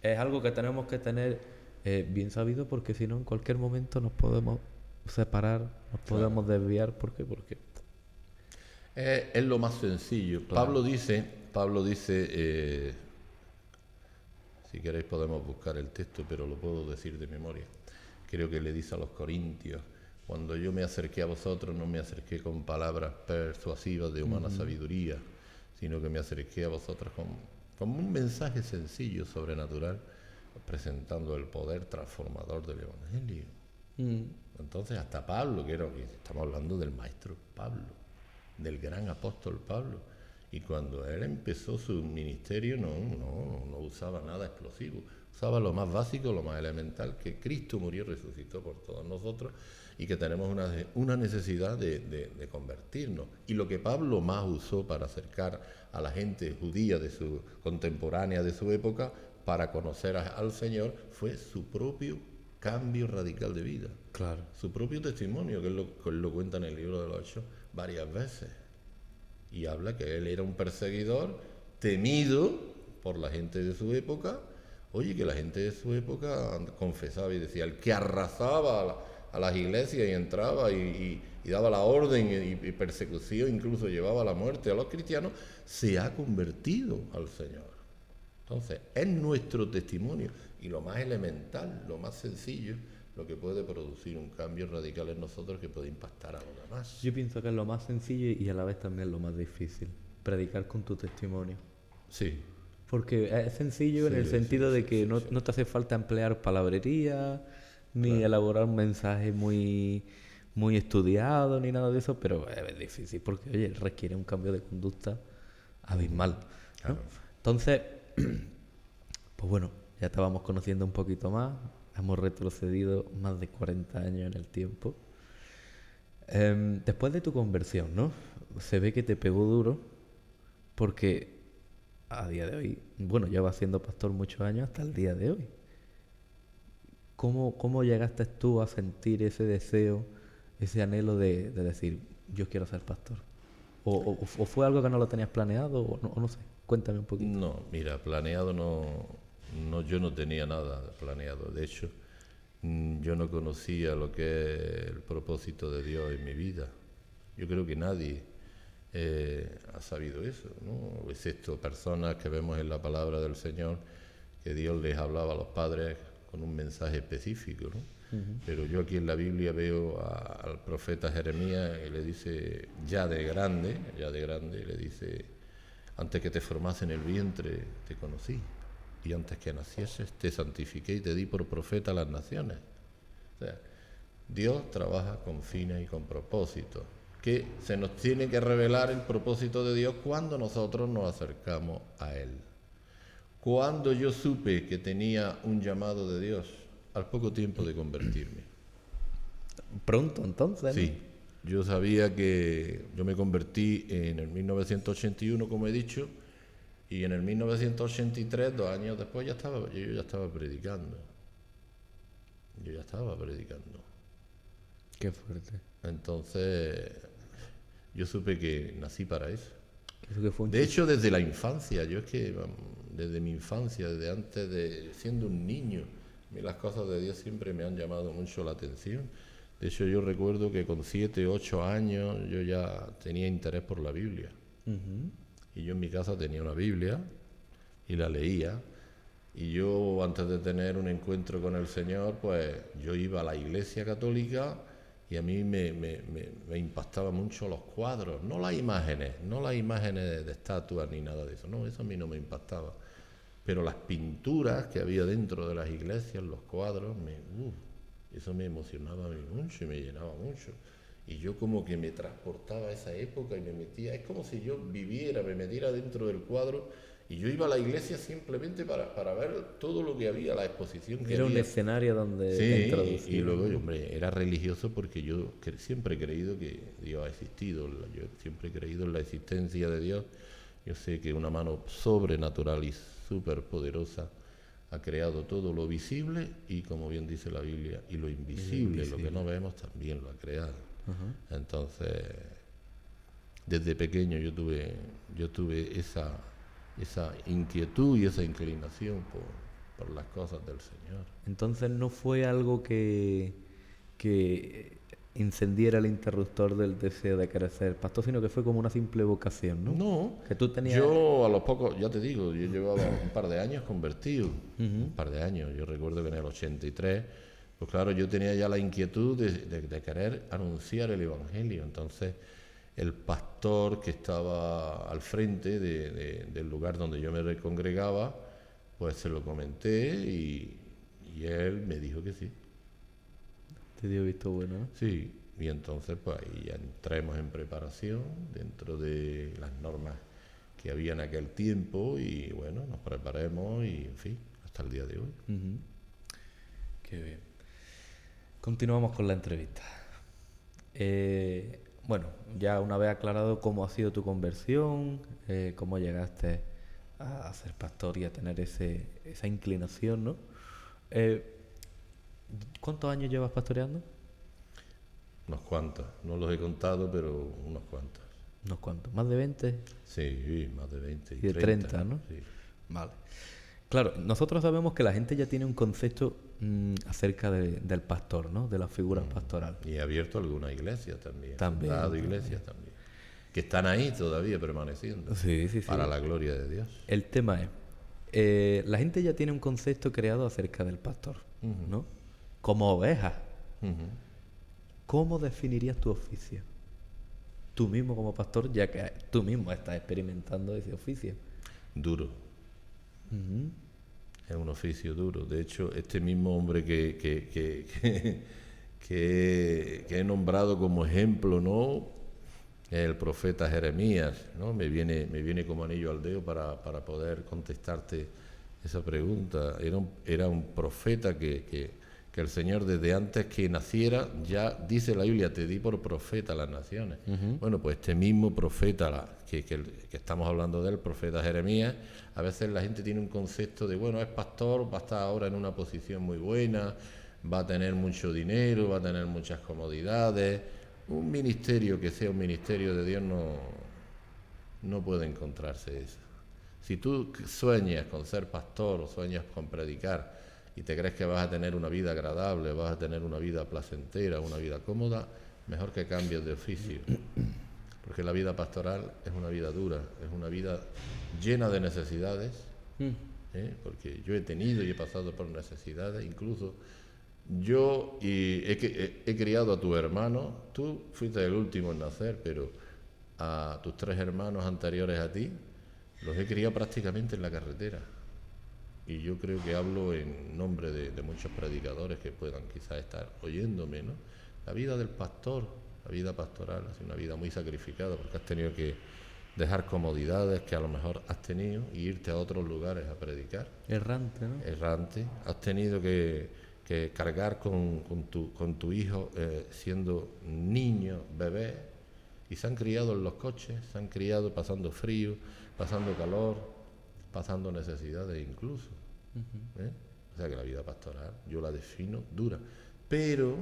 S1: es algo que tenemos que tener bien sabido, porque si no en cualquier momento nos podemos separar, nos podemos desviar. ¿Por qué? Porque
S2: Es lo más sencillo.
S1: Claro.
S2: Pablo dice, si queréis podemos buscar el texto, pero lo puedo decir de memoria. Creo que le dice a los corintios: cuando yo me acerqué a vosotros, no me acerqué con palabras persuasivas de humana sabiduría, sino que me acerqué a vosotros con un mensaje sencillo, sobrenatural, presentando el poder transformador del Evangelio. Entonces hasta Pablo, que estamos hablando del maestro Pablo, del gran apóstol Pablo, y cuando él empezó su ministerio no usaba nada explosivo, usaba lo más básico, lo más elemental, que Cristo murió y resucitó por todos nosotros, y que tenemos una necesidad de convertirnos. Y lo que Pablo más usó para acercar a la gente judía de su contemporánea, de su época, para conocer al Señor, fue su propio cambio radical de vida.
S1: Claro.
S2: Su propio testimonio, que él lo cuenta en el libro de los Hechos varias veces. Y habla que él era un perseguidor temido por la gente de su época. Oye, que la gente de su época confesaba y decía: el que arrasaba a las iglesias y entraba y daba la orden y persecución, incluso llevaba a la muerte a los cristianos, se ha convertido al Señor. Entonces, es nuestro testimonio, y lo más elemental, lo más sencillo, lo que puede producir un cambio radical en nosotros que puede impactar a los demás.
S1: Yo pienso que es lo más sencillo y a la vez también lo más difícil, predicar con tu testimonio.
S2: Sí,
S1: Porque es sencillo en el sentido de que no te hace falta emplear palabrería, ni elaborar un mensaje muy estudiado, ni nada de eso, pero es difícil porque, oye, requiere un cambio de conducta abismal, ¿no?
S2: Claro.
S1: Entonces, pues bueno, ya estábamos conociendo un poquito más, hemos retrocedido más de 40 años en el tiempo. Después de tu conversión, ¿no? Se ve que te pegó duro porque a día de hoy, bueno, llevas siendo pastor muchos años hasta el día de hoy. ¿Cómo llegaste tú a sentir ese deseo, ese anhelo de decir, yo quiero ser pastor? ¿O fue algo que no lo tenías planeado? O no sé, cuéntame un poquito.
S2: No, mira, planeado no, yo no tenía nada planeado. De hecho, yo no conocía lo que es el propósito de Dios en mi vida. Yo creo que nadie ha sabido eso, ¿no? Excepto personas que vemos en la palabra del Señor que Dios les hablaba a los padres con un mensaje específico, ¿no? Pero yo aquí en la Biblia veo al profeta Jeremías y le dice, ya de grande, le dice: antes que te formase en el vientre te conocí, y antes que nacieses te santifiqué y te di por profeta a las naciones. O sea, Dios trabaja con fines y con propósitos, que se nos tiene que revelar el propósito de Dios cuando nosotros nos acercamos a Él. Cuando yo supe que tenía un llamado de Dios, al poco tiempo de convertirme.
S1: Pronto, entonces, ¿no?
S2: Sí, yo sabía que yo me convertí en el 1981, como he dicho, y en el 1983, 2 años después, yo ya estaba predicando. Yo ya estaba predicando.
S1: Qué fuerte.
S2: Entonces, yo supe que nací para eso.
S1: Eso que fue un
S2: De hecho, desde la infancia, yo es que desde mi infancia, desde antes de siendo un niño, a mí las cosas de Dios siempre me han llamado mucho la atención. De hecho, yo recuerdo que con 7, 8 años yo ya tenía interés por la Biblia. Y yo en mi casa tenía una Biblia y la leía. Y yo, antes de tener un encuentro con el Señor, pues yo iba a la iglesia católica y a mí me impactaban mucho los cuadros, no las imágenes, de estatuas ni nada de eso, no, eso a mí no me impactaba. Pero las pinturas que había dentro de las iglesias, los cuadros, eso me emocionaba a mí mucho y me llenaba mucho. Y yo como que me transportaba a esa época y me metía, es como si yo me metiera dentro del cuadro. Y yo iba a la iglesia simplemente para ver todo lo que había, la exposición que
S1: Era un
S2: había.
S1: escenario donde te
S2: Sí,
S1: introducían,
S2: y luego,
S1: ¿no?
S2: hombre, era religioso porque yo siempre he creído que Dios ha existido, yo siempre he creído en la existencia de Dios. Yo sé que una mano sobrenatural y superpoderosa ha creado todo lo visible y, como bien dice la Biblia, y lo invisible, lo que no vemos, también lo ha creado.
S1: Ajá.
S2: Entonces, desde pequeño yo tuve esa inquietud y esa inclinación por las cosas del Señor.
S1: Entonces no fue algo que encendiera el interruptor del deseo de querer ser pastor, sino que fue como una simple vocación, ¿no?
S2: No,
S1: Que tú tenías...
S2: yo a los pocos, ya te digo, yo llevaba un par de años convertido,
S1: Ujú.
S2: un par de años. Yo recuerdo que en el 83, pues claro, yo tenía ya la inquietud de querer anunciar el Evangelio. Entonces, el pastor que estaba al frente del lugar donde yo me congregaba, pues se lo comenté y él me dijo que sí.
S1: Te dio visto bueno, ¿no?
S2: Sí, y entonces pues ahí ya entremos en preparación dentro de las normas que había en aquel tiempo y bueno, nos preparemos y en fin, hasta el día de hoy.
S1: Ujú. Qué bien. Continuamos con la entrevista. Bueno, ya una vez aclarado cómo ha sido tu conversión, cómo llegaste a ser pastor y a tener esa inclinación, ¿no? Eh, ¿Cuántos años llevas pastoreando?
S2: Unos cuantos, no los he contado, pero unos cuantos.
S1: Unos cuantos, más de 20
S2: Sí, más de 20 y
S1: y de
S2: 30.
S1: 30, ¿no?
S2: Sí.
S1: Vale. Claro, nosotros sabemos que la gente ya tiene un concepto acerca del pastor, ¿no? De la figura pastoral.
S2: Y he abierto algunas iglesias también,
S1: También,
S2: fundado
S1: también.
S2: iglesias también, que están ahí todavía permaneciendo,
S1: Sí, sí, sí.
S2: para la gloria de Dios.
S1: El tema es, la gente ya tiene un concepto creado acerca del pastor, ¿no? Como oveja.
S2: Ujú.
S1: ¿Cómo definirías tu oficio? Tú mismo como pastor, ya que tú mismo estás experimentando ese oficio.
S2: Duro.
S1: Ujú.
S2: Es un oficio duro. De hecho, este mismo hombre que he nombrado como ejemplo, ¿no? El profeta Jeremías, ¿no? Me viene como anillo al dedo para poder contestarte esa pregunta. Era un profeta que el Señor desde antes que naciera, ya dice la Biblia, te di por profeta a las naciones. Bueno, pues este mismo profeta que estamos hablando del profeta Jeremías, a veces la gente tiene un concepto de, bueno, es pastor, va a estar ahora en una posición muy buena, va a tener mucho dinero, va a tener muchas comodidades. Un ministerio que sea un ministerio de Dios no puede encontrarse eso. Si tú sueñas con ser pastor o sueñas con predicar y te crees que vas a tener una vida agradable, vas a tener una vida placentera, una vida cómoda, mejor que cambies de oficio. Porque la vida pastoral es una vida dura, es una vida llena de necesidades, porque yo he tenido y he pasado por necesidades, incluso yo he criado a tu hermano, tú fuiste el último en nacer, pero a tus 3 hermanos anteriores a ti los he criado prácticamente en la carretera. Y yo creo que hablo en nombre de muchos predicadores que puedan quizás estar oyéndome, ¿no? La vida del pastor, la vida pastoral, es una vida muy sacrificada porque has tenido que dejar comodidades que a lo mejor has tenido y irte a otros lugares a predicar.
S1: Errante, ¿no?
S2: Errante. Has tenido que cargar con tu hijo siendo niño, bebé, y se han criado en los coches, se han criado pasando frío, pasando calor, pasando necesidades incluso. O sea que la vida pastoral yo la defino dura, pero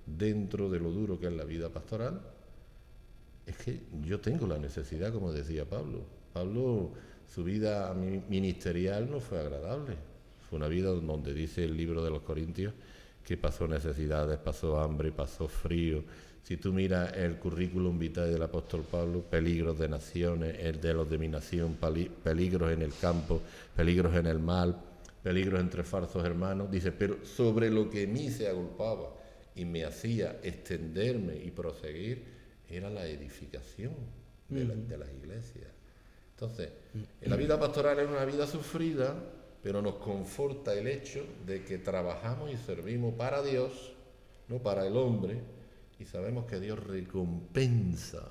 S2: dentro de lo duro que es la vida pastoral es que yo tengo la necesidad, como decía Pablo. Pablo, su vida ministerial no fue agradable, fue una vida donde dice el libro de los Corintios que pasó necesidades, pasó hambre, pasó frío. Si tú miras el currículum vitae del apóstol Pablo, peligros de naciones, el de los de mi nación, peligros en el campo, peligros en el mar, peligros entre falsos hermanos. Dice, pero sobre lo que mí se agolpaba y me hacía extenderme y proseguir, era la edificación de las iglesias. Entonces, la vida pastoral es una vida sufrida, pero nos conforta el hecho de que trabajamos y servimos para Dios, no para el hombre, y sabemos que Dios recompensa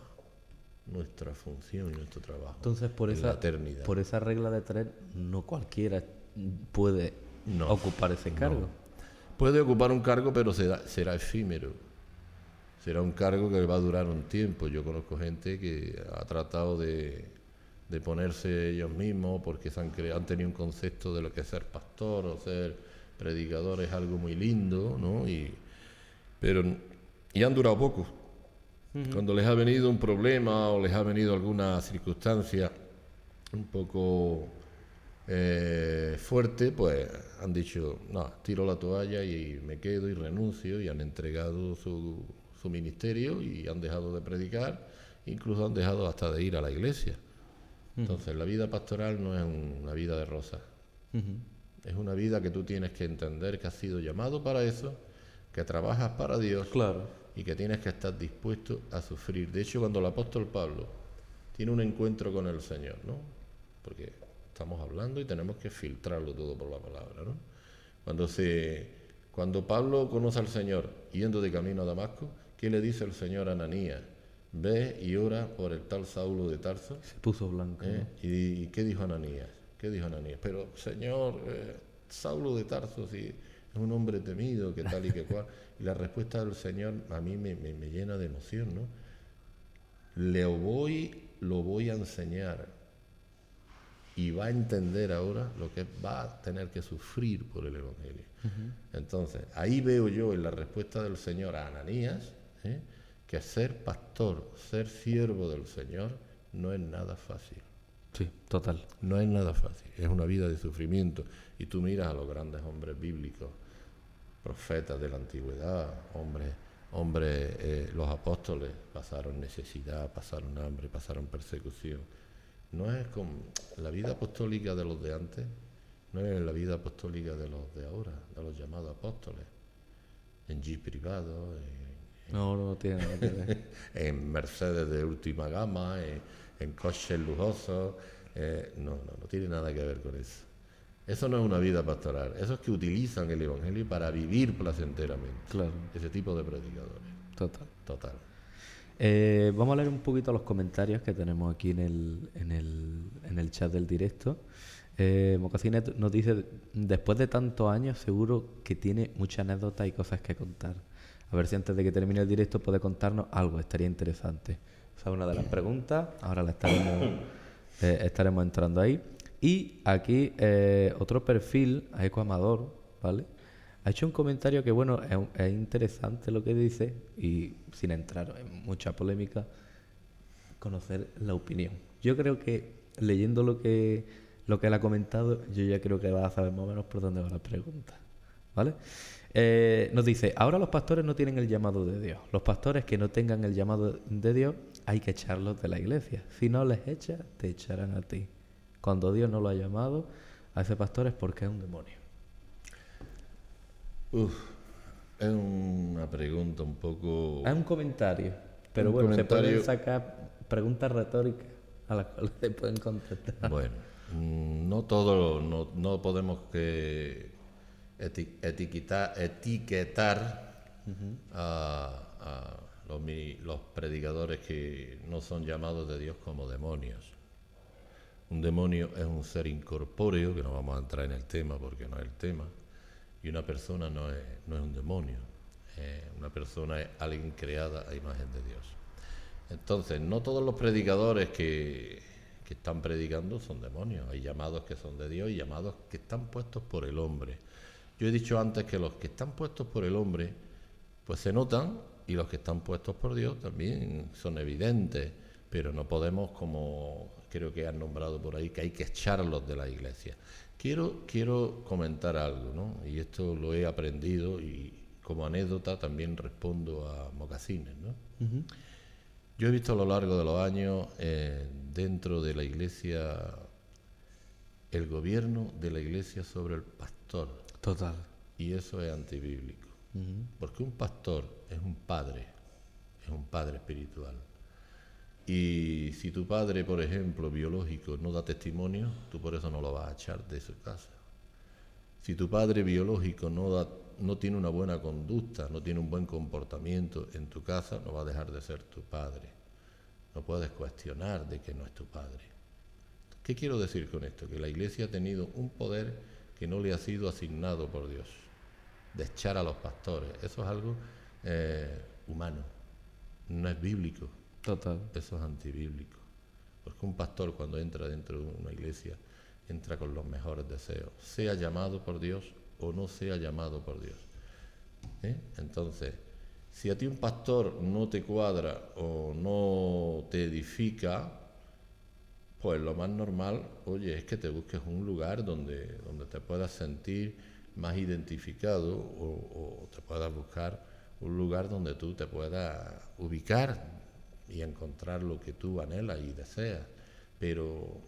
S2: nuestra función y nuestro trabajo.
S1: Entonces,
S2: en la eternidad.
S1: por esa regla de tres, no cualquiera puede ocupar ese cargo.
S2: No. Puede ocupar un cargo, pero será efímero. Será un cargo que va a durar un tiempo. Yo conozco gente que ha tratado de ponerse ellos mismos porque han tenido un concepto de lo que es ser pastor o ser predicador, es algo muy lindo, ¿no? Y han durado poco. Cuando les ha venido un problema o les ha venido alguna circunstancia un poco fuerte, pues han dicho, no, tiro la toalla y me quedo y renuncio, y han entregado su ministerio y han dejado de predicar, incluso han dejado hasta de ir a la iglesia. Entonces, la vida pastoral no es una vida de rosas. Es una vida que tú tienes que entender que has sido llamado para eso, que trabajas para Dios,
S1: claro,
S2: y que tienes que estar dispuesto a sufrir. De hecho, cuando el apóstol Pablo tiene un encuentro con el Señor, ¿no? Porque estamos hablando y tenemos que filtrarlo todo por la palabra, ¿no? Cuando Pablo conoce al Señor yendo de camino a Damasco, ¿qué le dice el Señor a Ananías? Ve y ora por el tal Saulo de Tarso.
S1: Se puso blanco, ¿no?
S2: ¿Y qué dijo Ananías? Pero, Señor, Saulo de Tarso, si es un hombre temido, que tal y que cual. Y la respuesta del Señor a mí me llena de emoción, ¿no? Lo voy a enseñar y va a entender ahora lo que va a tener que sufrir por el Evangelio. Entonces, ahí veo yo en la respuesta del Señor a Ananías, que ser pastor, ser siervo del Señor, no es nada fácil.
S1: Sí, total.
S2: No es nada fácil, es una vida de sufrimiento. Y tú miras a los grandes hombres bíblicos, profetas de la antigüedad, los apóstoles pasaron necesidad, pasaron hambre, pasaron persecución. No es como la vida apostólica de los de antes, no es la vida apostólica de los de ahora, de los llamados apóstoles. En jeep privado,
S1: no tiene nada que ver.
S2: en Mercedes de última gama, en coches lujosos. No tiene nada que ver con eso. Eso no es una vida pastoral, eso es que utilizan el Evangelio para vivir placenteramente.
S1: Claro.
S2: Ese tipo de predicadores. Total.
S1: Vamos a leer un poquito los comentarios que tenemos aquí en el chat del directo. Mocasinet nos dice, después de tantos años seguro que tiene muchas anécdotas y cosas que contar. A ver si antes de que termine el directo puede contarnos algo, estaría interesante. Esa es una de las preguntas, ahora la estaremos entrando ahí. Y aquí otro perfil, Aeco Amador, ¿vale? Ha hecho un comentario que, bueno, es interesante lo que dice, y sin entrar en mucha polémica, conocer la opinión. Yo creo que leyendo lo que él ha comentado, yo ya creo que vas a saber más o menos por dónde va la pregunta, ¿vale? Nos dice, ahora los pastores no tienen el llamado de Dios. Los pastores que no tengan el llamado de Dios, hay que echarlos de la iglesia. Si no les echas, te echarán a ti. Cuando Dios no lo ha llamado a ese pastor es porque es un demonio.
S2: Es una pregunta un poco...
S1: Es un comentario, pero bueno, se pueden sacar preguntas retóricas a las cuales se pueden contestar.
S2: Bueno, no podemos etiquetar a los predicadores que no son llamados de Dios como demonios. Un demonio es un ser incorpóreo, que no vamos a entrar en el tema porque no es el tema, y una persona no es un demonio. Una persona es alguien creada a imagen de Dios. Entonces, no todos los predicadores que están predicando son demonios. Hay llamados que son de Dios y llamados que están puestos por el hombre. Yo he dicho antes que los que están puestos por el hombre, pues se notan, y los que están puestos por Dios también son evidentes, pero no podemos, como creo que han nombrado por ahí, que hay que echarlos de la iglesia. Quiero comentar algo, ¿no? Y esto lo he aprendido y como anécdota también respondo a Mocasines, ¿no? Uh-huh. Yo he visto a lo largo de los años dentro de la iglesia el gobierno de la iglesia sobre el pastor.
S1: Total.
S2: Y eso es antibíblico. Porque un pastor es un padre espiritual. Y si tu padre, por ejemplo, biológico, no da testimonio, tú por eso no lo vas a echar de su casa. Si tu padre biológico no tiene una buena conducta, no tiene un buen comportamiento en tu casa, no va a dejar de ser tu padre. No puedes cuestionar de que no es tu padre. ¿Qué quiero decir con esto? Que la iglesia ha tenido un poder que no le ha sido asignado por Dios, de echar a los pastores. Eso es algo humano, no es bíblico.
S1: Total.
S2: Eso es antibíblico. Porque un pastor cuando entra dentro de una iglesia, entra con los mejores deseos, sea llamado por Dios o no sea llamado por Dios. Entonces, si a ti un pastor no te cuadra o no te edifica, pues lo más normal, oye, es que te busques un lugar donde te puedas sentir más identificado o te puedas buscar un lugar donde tú te puedas ubicar y encontrar lo que tú anhelas y deseas. Pero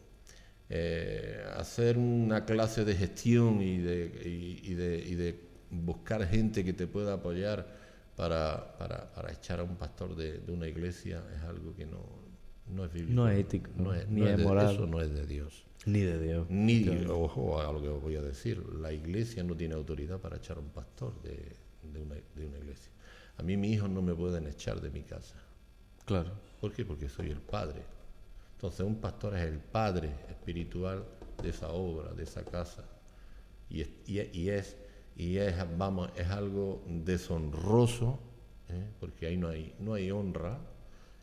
S2: hacer una clase de gestión y de buscar gente que te pueda apoyar para echar a un pastor de una iglesia es algo que no es bíblico.
S1: No es ético, ni
S2: no
S1: es
S2: de,
S1: moral.
S2: eso no es de Dios.
S1: Ni de Dios.
S2: Ojo a lo que os voy a decir, la iglesia no tiene autoridad para echar a un pastor de una iglesia. A mí mis hijos no me pueden echar de mi casa.
S1: Claro.
S2: ¿Por qué? Porque soy el padre. Entonces un pastor es el padre espiritual de esa obra, de esa casa. Y es algo deshonroso, porque ahí no hay honra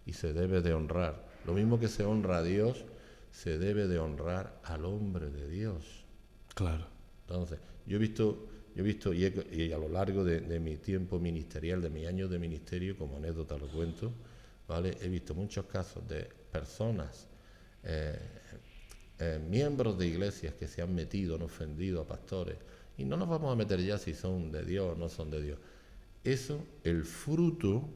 S2: y se debe de honrar. Lo mismo que se honra a Dios, se debe de honrar al hombre de Dios.
S1: Claro.
S2: Entonces, yo he visto y a lo largo de mi tiempo ministerial, de mis años de ministerio, como anécdota lo cuento, ¿vale? He visto muchos casos de personas, miembros de iglesias que se han metido, han ofendido a pastores, y no nos vamos a meter ya si son de Dios o no son de Dios. Eso, el fruto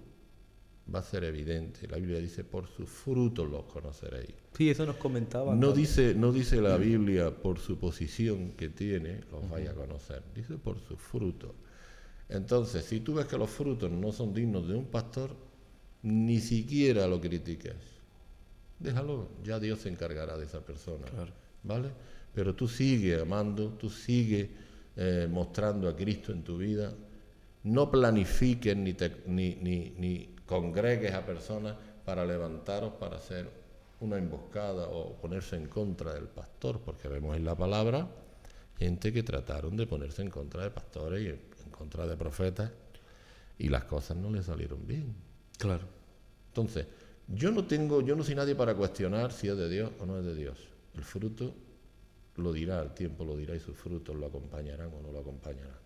S2: va a ser evidente. La Biblia dice, por sus frutos los conoceréis.
S1: Sí, eso nos comentaban.
S2: No dice la Biblia por su posición que tiene, los vais a conocer. Dice por sus frutos. Entonces, si tú ves que los frutos no son dignos de un pastor, ni siquiera lo critiques. Déjalo, ya Dios se encargará de esa persona. Claro. ¿Vale? Pero tú sigue amando, tú sigue mostrando a Cristo en tu vida. No planifiques ni congregues a personas para levantaros para hacer una emboscada o ponerse en contra del pastor, porque vemos en la palabra gente que trataron de ponerse en contra de pastores y en contra de profetas y las cosas no les salieron bien.
S1: Claro.
S2: Entonces, yo no soy nadie para cuestionar si es de Dios o no es de Dios. El fruto lo dirá, el tiempo lo dirá y sus frutos lo acompañarán o no lo acompañarán.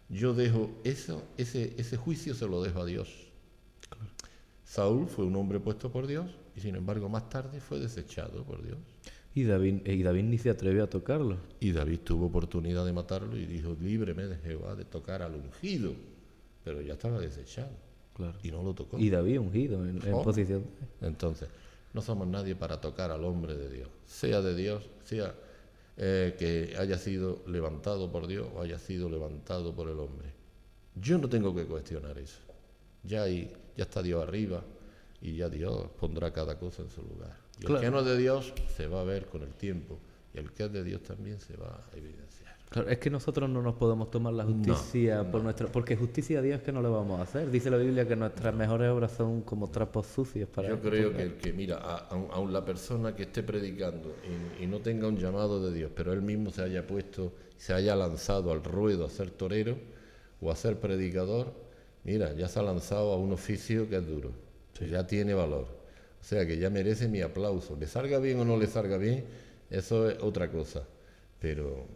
S2: Yo dejo ese juicio se lo dejo a Dios. Claro. Saúl fue un hombre puesto por Dios y sin embargo más tarde fue desechado por Dios.
S1: Y David ni se atrevió a tocarlo.
S2: Y David tuvo oportunidad de matarlo y dijo, líbreme de Jehová de tocar al ungido, pero ya estaba desechado.
S1: Claro.
S2: Y no lo tocó.
S1: Y David ungido en posición.
S2: Entonces, no somos nadie para tocar al hombre de Dios, sea de Dios, sea que haya sido levantado por Dios o haya sido levantado por el hombre. Yo no tengo que cuestionar eso. Ya está Dios arriba y ya Dios pondrá cada cosa en su lugar. Y claro. El que no es de Dios se va a ver con el tiempo y el que es de Dios también se va a evidenciar.
S1: Claro, es que nosotros no nos podemos tomar la justicia porque justicia a Dios es que no le vamos a hacer. Dice la Biblia que nuestras mejores obras son como trapos sucios para
S2: Yo creo que mira, aun la persona que esté predicando y no tenga un llamado de Dios, pero él mismo se haya lanzado al ruedo a ser torero o a ser predicador, mira, ya se ha lanzado a un oficio que es duro, sí. Ya tiene valor. O sea que ya merece mi aplauso. Le salga bien o no le salga bien, eso es otra cosa. Pero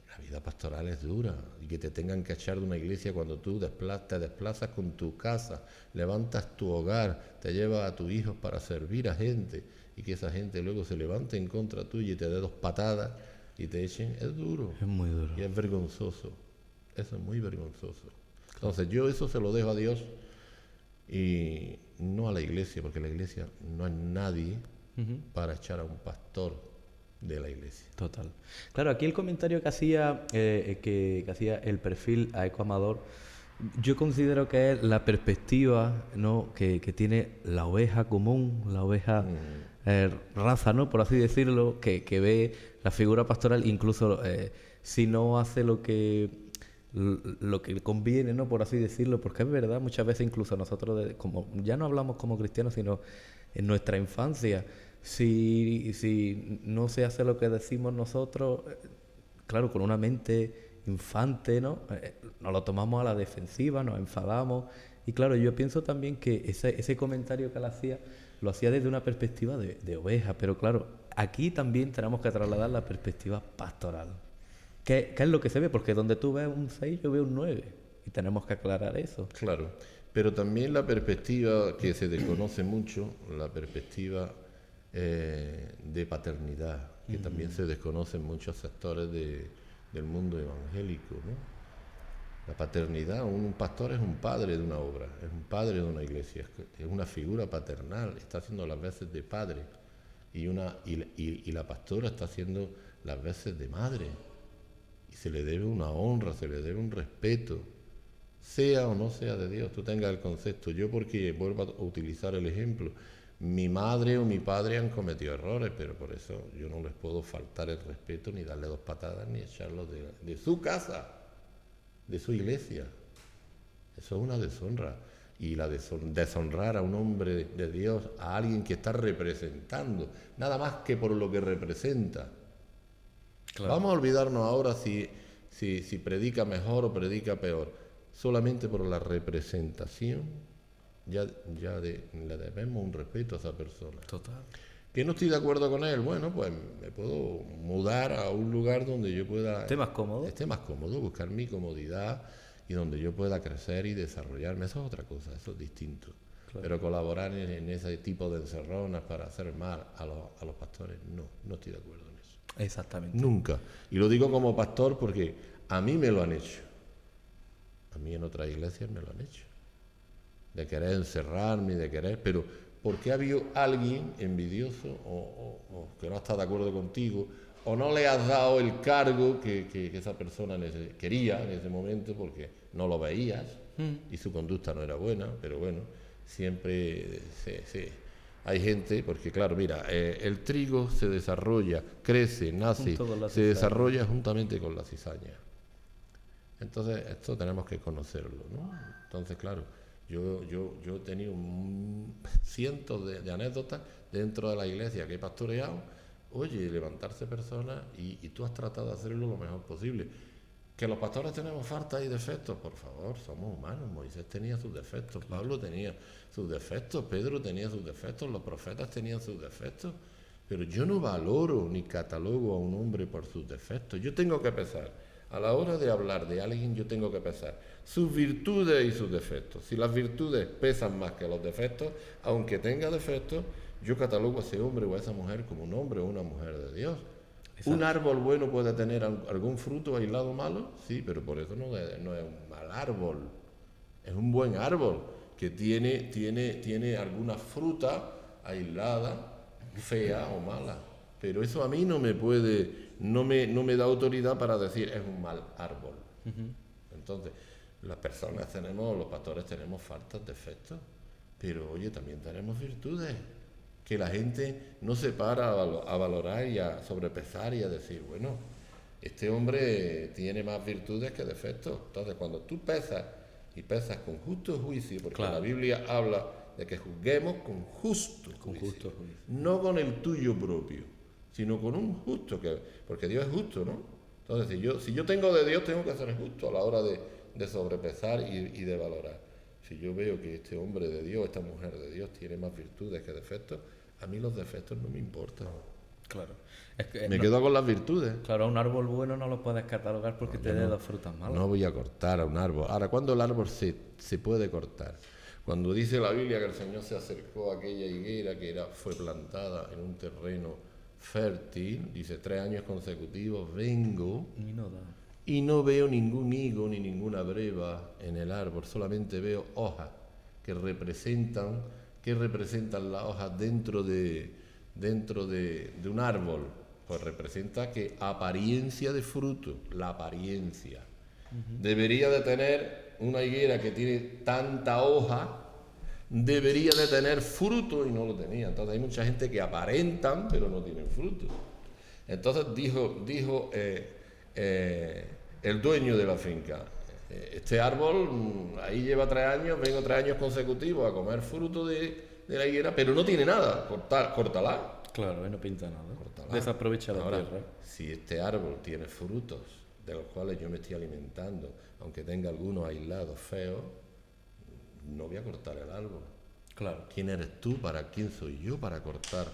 S2: la vida pastoral es dura y que te tengan que echar de una iglesia cuando tú te desplazas con tu casa, levantas tu hogar, te llevas a tus hijos para servir a gente y que esa gente luego se levante en contra tuya y te dé 2 patadas y te echen, es duro.
S1: Es muy duro.
S2: Y es vergonzoso. Eso es muy vergonzoso. Entonces yo eso se lo dejo a Dios y no a la iglesia, porque la iglesia no es nadie para echar a un pastor de la Iglesia.
S1: Total. Claro, aquí el comentario que hacía el perfil a Eco Amador, yo considero que es la perspectiva, ¿no?, que tiene la oveja común, la oveja raza, ¿no?, por así decirlo, que ve la figura pastoral, incluso si no hace lo que conviene, ¿no?, por así decirlo, porque es verdad, muchas veces incluso nosotros, como ya no hablamos como cristianos, sino en nuestra infancia, si no se hace lo que decimos nosotros, claro, con una mente infante, ¿no?, nos lo tomamos a la defensiva, nos enfadamos. Y claro, yo pienso también que ese comentario que él hacía, lo hacía desde una perspectiva de oveja, pero claro, aquí también tenemos que trasladar la perspectiva pastoral. ¿Qué es lo que se ve? Porque donde tú ves un 6, yo veo un 9. Y tenemos que aclarar eso.
S2: Claro, pero también la perspectiva que se desconoce mucho, la perspectiva de paternidad, que también se desconoce en muchos sectores del mundo evangélico, ¿no? La paternidad, un pastor es un padre de una obra, es un padre de una iglesia, es una figura paternal, está haciendo las veces de padre, y la pastora está haciendo las veces de madre, y se le debe una honra, se le debe un respeto, sea o no sea de Dios. Tú tengas el concepto, yo porque vuelvo a utilizar el ejemplo, mi madre o mi padre han cometido errores, pero por eso yo no les puedo faltar el respeto, ni darle 2 patadas, ni echarlos de su casa, de su iglesia. Eso es una deshonra. Y la deshonrar a un hombre de Dios, a alguien que está representando, nada más que por lo que representa. Claro. Vamos a olvidarnos ahora si predica mejor o predica peor. Solamente por la representación ya le debemos un respeto a esa persona.
S1: Total.
S2: ¿Que no estoy de acuerdo con él? Bueno, pues me puedo mudar a un lugar donde yo pueda...
S1: Esté más
S2: cómodo, buscar mi comodidad y donde yo pueda crecer y desarrollarme. Eso es otra cosa, eso es distinto. Claro. Pero colaborar en ese tipo de encerronas para hacer mal a los pastores, no estoy de acuerdo en eso.
S1: Exactamente.
S2: Nunca. Y lo digo como pastor porque a mí me lo han hecho. A mí en otras iglesias me lo han hecho. De querer encerrarme, pero porque ha habido alguien envidioso o que no está de acuerdo contigo, o no le has dado el cargo que esa persona quería en ese momento porque no lo veías y su conducta no era buena, pero bueno, siempre hay gente, porque claro, mira, el trigo se desarrolla, crece, nace, se desarrolla juntamente con la cizaña. Entonces, esto tenemos que conocerlo, ¿no? Entonces, claro, yo he tenido cientos de anécdotas dentro de la iglesia que he pastoreado. Oye, levantarse personas y tú has tratado de hacerlo lo mejor posible. Que los pastores tenemos faltas y defectos, por favor, somos humanos. Moisés tenía sus defectos, Pablo tenía sus defectos, Pedro tenía sus defectos, los profetas tenían sus defectos. Pero yo no valoro ni catalogo a un hombre por sus defectos. Yo tengo que pensar. A la hora de hablar de alguien yo tengo que pensar sus virtudes y sus defectos. Si las virtudes pesan más que los defectos, aunque tenga defectos, yo catalogo a ese hombre o a esa mujer como un hombre o una mujer de Dios. Exacto. Un árbol bueno puede tener algún fruto aislado malo, sí, pero por eso no es un mal árbol. Es un buen árbol que tiene alguna fruta aislada, fea o mala. Pero eso a mí no me da autoridad para decir es un mal árbol. Entonces, las personas los pastores tenemos faltas, defectos, pero oye, también tenemos virtudes, que la gente no se para a valorar y a sobrepesar y a decir, bueno, este hombre tiene más virtudes que defectos. Entonces, cuando tú pesas y con justo juicio, porque claro, la Biblia habla de que juzguemos con justo juicio, no con el tuyo propio, sino con un justo, porque Dios es justo, ¿no? Entonces, si yo tengo de Dios, tengo que ser justo a la hora de sobrepesar y de valorar. Si yo veo que este hombre de Dios, esta mujer de Dios, tiene más virtudes que defectos, a mí los defectos no me importan.
S1: Claro.
S2: Me quedo con las virtudes.
S1: Claro, a un árbol bueno no lo puedes catalogar porque te dé 2 frutas malas.
S2: No voy a cortar a un árbol. Ahora, ¿cuándo el árbol se puede cortar? Cuando dice la Biblia que el Señor se acercó a aquella higuera que fue plantada en un terreno fértil, dice 3 años consecutivos, vengo y no veo ningún higo ni ninguna breva en el árbol, solamente veo hojas que representan las hojas dentro de un árbol. Pues representa que apariencia de fruto, la apariencia. Debería de tener una higuera que tiene tanta hoja, debería de tener fruto y no lo tenía. Entonces hay mucha gente que aparentan pero no tienen fruto. Entonces dijo el dueño de la finca, este árbol ahí lleva 3 años, vengo 3 años consecutivos a comer fruto de la higuera, pero no tiene nada, córtala.
S1: Claro, y no pinta nada.
S2: Córtala.
S1: Desaprovecha la
S2: Ahora,
S1: tierra.
S2: si este árbol tiene frutos de los cuales yo me estoy alimentando, aunque tenga algunos aislados feos, no voy a cortar el árbol.
S1: Claro.
S2: ¿Quién eres tú? ¿Quién soy yo para cortar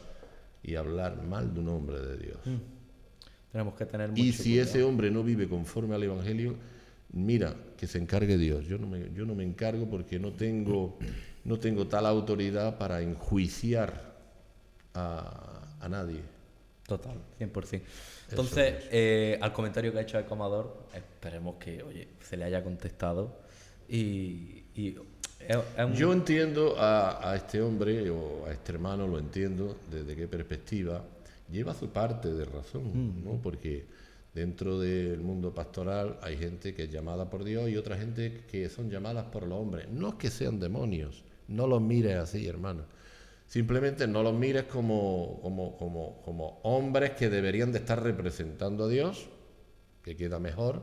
S2: y hablar mal de un hombre de Dios?
S1: Tenemos que tener mucho
S2: Y si
S1: cuidado.
S2: ese hombre no vive conforme al Evangelio, mira, que se encargue Dios. Yo no me encargo porque no tengo tal autoridad para enjuiciar a nadie.
S1: Total, 100%. Entonces, al comentario que ha hecho el Comador, esperemos que, oye, se le haya contestado y
S2: Yo entiendo a este hombre o a este hermano, lo entiendo desde qué perspectiva. Lleva su parte de razón, ¿no? Porque dentro del mundo pastoral hay gente que es llamada por Dios y otra gente que son llamadas por los hombres. No es que sean demonios, no los mires así, hermano. Simplemente no los mires como hombres que deberían de estar representando a Dios, que queda mejor.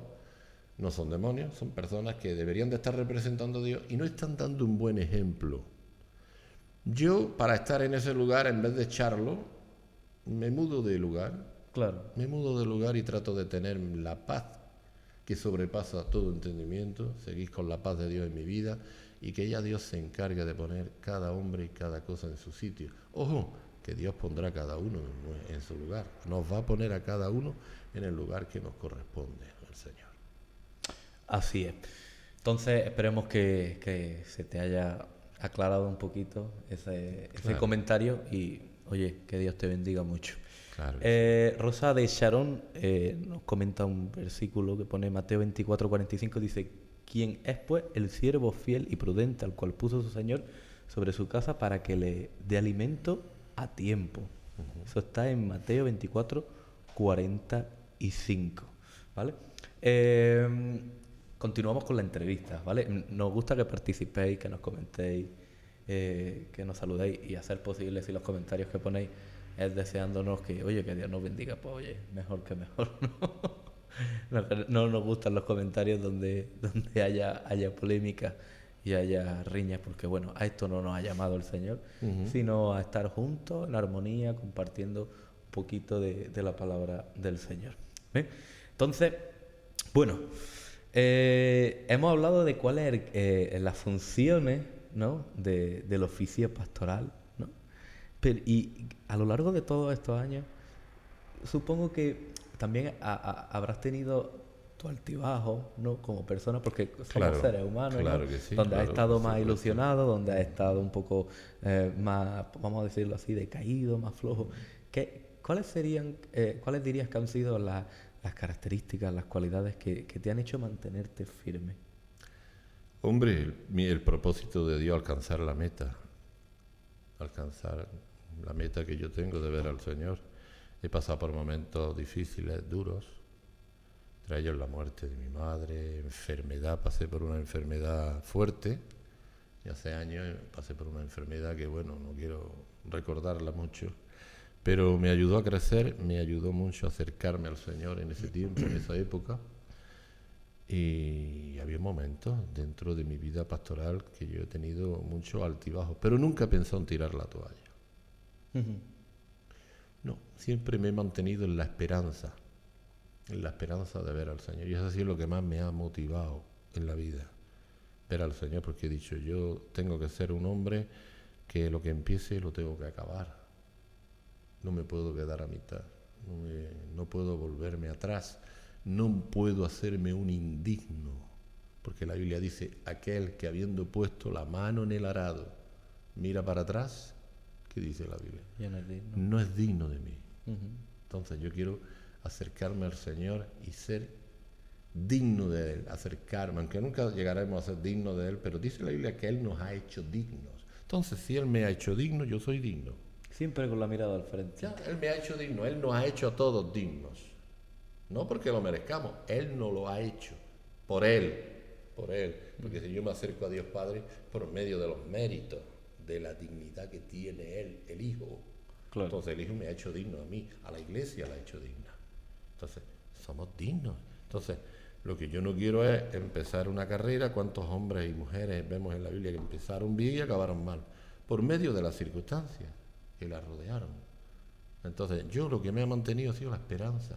S2: No son demonios, son personas que deberían de estar representando a Dios y no están dando un buen ejemplo. Yo, para estar en ese lugar, en vez de echarlo, me mudo de lugar.
S1: claro,
S2: Me mudo de lugar y trato de tener la paz que sobrepasa todo entendimiento, seguir con la paz de Dios en mi vida y que ya Dios se encargue de poner cada hombre y cada cosa en su sitio. Ojo, que Dios pondrá a cada uno en su lugar. Nos va a poner a cada uno en el lugar que nos corresponde al Señor.
S1: así es. Entonces, esperemos que se te haya aclarado un poquito ese
S2: Claro.
S1: comentario y, oye, que Dios te bendiga mucho.
S2: Claro.
S1: Rosa de Sharon nos comenta un versículo que pone Mateo 24:45, dice: quien es pues el siervo fiel y prudente al cual puso su Señor sobre su casa para que le dé alimento a tiempo. Eso está en Mateo 24:45, ¿vale? Continuamos con la entrevista, ¿vale? Nos gusta que participéis, que nos comentéis, que nos saludéis y a ser posible, si los comentarios que ponéis es deseándonos que, oye, que Dios nos bendiga, pues oye, mejor que mejor, ¿no? No nos gustan los comentarios donde haya polémica y haya riñas, porque bueno, a esto no nos ha llamado el Señor, sino a estar juntos, en armonía, compartiendo un poquito de la palabra del Señor. ¿Bien? Entonces, bueno, hemos hablado de cuáles las funciones, ¿no?, del oficio pastoral, ¿no? Y a lo largo de todos estos años, supongo que también habrás tenido tu altibajo, ¿no?, como persona, porque somos
S2: Claro,
S1: seres humanos,
S2: claro
S1: ¿no?
S2: que sí,
S1: Donde has
S2: claro,
S1: estado
S2: por
S1: más
S2: supuesto.
S1: ilusionado, donde has estado un poco más, vamos a decirlo así, decaído, más flojo. ¿Cuáles dirías que han sido las características, las cualidades que te han hecho mantenerte firme?
S2: Hombre, el propósito de Dios, alcanzar la meta que yo tengo de ver al Señor. He pasado por momentos difíciles, duros, entre ellos la muerte de mi madre, enfermedad, pasé por una enfermedad fuerte, y hace años pasé por una enfermedad que, bueno, no quiero recordarla mucho, pero me ayudó a crecer, me ayudó mucho a acercarme al Señor en ese tiempo, en esa época. Y había momentos dentro de mi vida pastoral que yo he tenido muchos altibajos, pero nunca he pensado en tirar la toalla. No, siempre me he mantenido en la esperanza de ver al Señor. Y eso ha sido lo que más me ha motivado en la vida, ver al Señor, porque he dicho, yo tengo que ser un hombre que lo que empiece lo tengo que acabar. No me puedo quedar a mitad, no puedo volverme atrás. No puedo hacerme un indigno, porque la Biblia dice, aquel que habiendo puesto la mano en el arado, mira para atrás, ¿qué dice la Biblia?
S1: Ya no es digno.
S2: No es digno de mí. Entonces yo quiero acercarme al Señor y ser digno de Él, acercarme, aunque nunca llegaremos a ser dignos de Él, pero dice la Biblia que Él nos ha hecho dignos. Entonces, si Él me ha hecho digno, yo soy digno.
S1: Siempre con la mirada al frente.
S2: Ya, Él me ha hecho digno, Él nos ha hecho a todos dignos. No porque lo merezcamos, Él nos lo ha hecho. Por Él, por Él. Porque si yo me acerco a Dios Padre por medio de los méritos, de la dignidad que tiene Él, el Hijo.
S1: Claro.
S2: Entonces el Hijo me ha hecho digno a mí, a la Iglesia la ha hecho digna. Entonces, somos dignos. Entonces, lo que yo no quiero es empezar una carrera. ¿Cuántos hombres y mujeres vemos en la Biblia que empezaron bien y acabaron mal? Por medio de las circunstancias que la rodearon. Entonces, yo lo que me ha mantenido ha sido la esperanza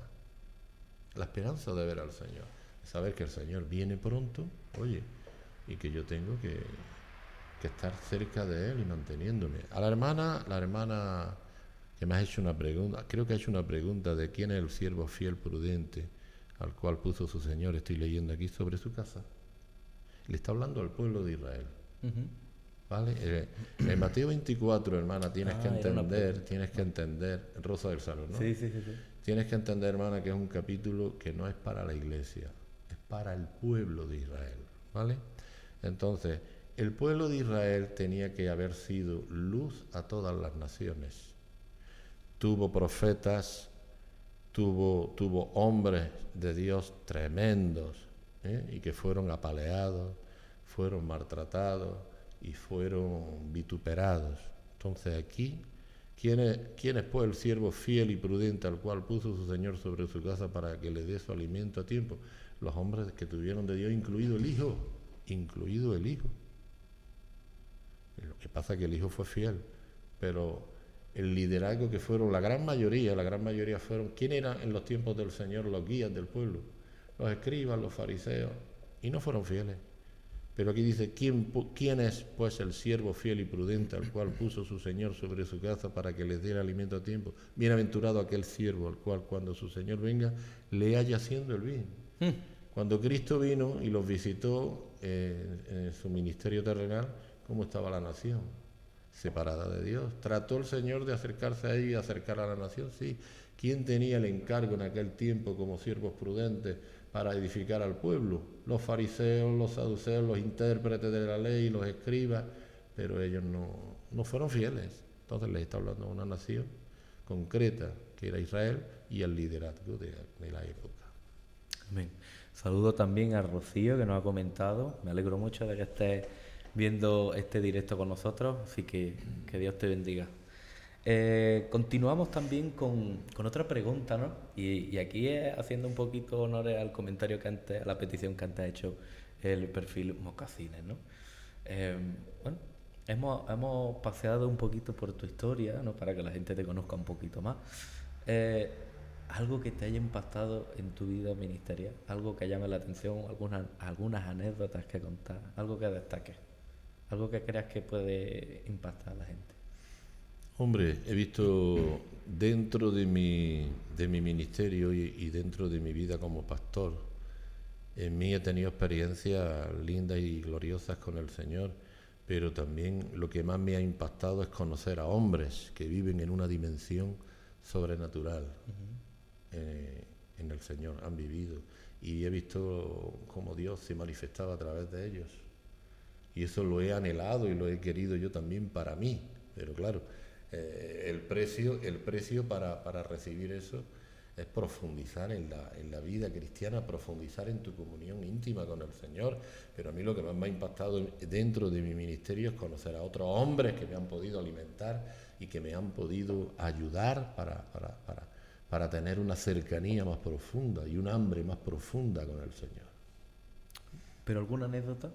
S2: de ver al Señor, de saber que el Señor viene pronto, oye, y que yo tengo que estar cerca de Él y manteniéndome. A la hermana que me ha hecho una pregunta, creo que ha hecho una pregunta de quién es el siervo fiel prudente al cual puso su Señor, estoy leyendo aquí sobre su casa. Le está hablando al pueblo de Israel. ¿Vale? En Mateo 24, hermana, tienes que entender, Rosa del Salón, ¿no?
S1: Sí.
S2: Tienes que entender, hermana, que es un capítulo que no es para la iglesia, es para el pueblo de Israel, ¿vale? Entonces, el pueblo de Israel tenía que haber sido luz a todas las naciones. Tuvo profetas, tuvo hombres de Dios tremendos, y que fueron apaleados, fueron maltratados y fueron vituperados. Entonces aquí, ¿quién es pues el siervo fiel y prudente al cual puso su Señor sobre su casa para que le dé su alimento a tiempo? Los hombres que tuvieron de Dios, incluido el Hijo. Lo que pasa es que el Hijo fue fiel, pero el liderazgo que fueron la gran mayoría fueron, ¿quién eran en los tiempos del Señor los guías del pueblo? Los escribas, los fariseos, y no fueron fieles. Pero aquí dice, ¿quién es pues el siervo fiel y prudente al cual puso su Señor sobre su casa para que les diera alimento a tiempo? Bienaventurado aquel siervo al cual cuando su Señor venga le haya haciendo el bien. Cuando Cristo vino y los visitó en su ministerio terrenal, ¿cómo estaba la nación? Separada de Dios. ¿Trató el Señor de acercarse a ellos y acercar a la nación? Sí. ¿Quién tenía el encargo en aquel tiempo como siervos prudentes para edificar al pueblo? Los fariseos, los saduceos, los intérpretes de la ley, los escribas, pero ellos no fueron fieles. Entonces les está hablando de una nación concreta, que era Israel, y el liderazgo de la época.
S1: Amén. Saludo también a Rocío, que nos ha comentado. Me alegro mucho de que estés viendo este directo con nosotros, así que Dios te bendiga. Continuamos también con otra pregunta, ¿no? Y aquí haciendo un poquito honores al comentario que antes, a la petición que antes ha hecho el perfil Mocasines, ¿no? Bueno, hemos paseado un poquito por tu historia, ¿no? Para que la gente te conozca un poquito más. Algo que te haya impactado en tu vida ministerial, algo que llame la atención, algunas anécdotas que contar, algo que destaques, algo que creas que puede impactar a la gente.
S2: Hombre, he visto dentro de mi ministerio y dentro de mi vida como pastor, en mí he tenido experiencias lindas y gloriosas con el Señor, pero también lo que más me ha impactado es conocer a hombres que viven en una dimensión sobrenatural. En el Señor, han vivido, y he visto cómo Dios se manifestaba a través de ellos, y eso lo he anhelado y lo he querido yo también para mí, pero claro, el precio para recibir eso es profundizar en la vida cristiana, profundizar en tu comunión íntima con el Señor. Pero a mí lo que más me ha impactado dentro de mi ministerio es conocer a otros hombres que me han podido alimentar y que me han podido ayudar para tener una cercanía más profunda y un hambre más profunda con el Señor.
S1: ¿Pero alguna anécdota?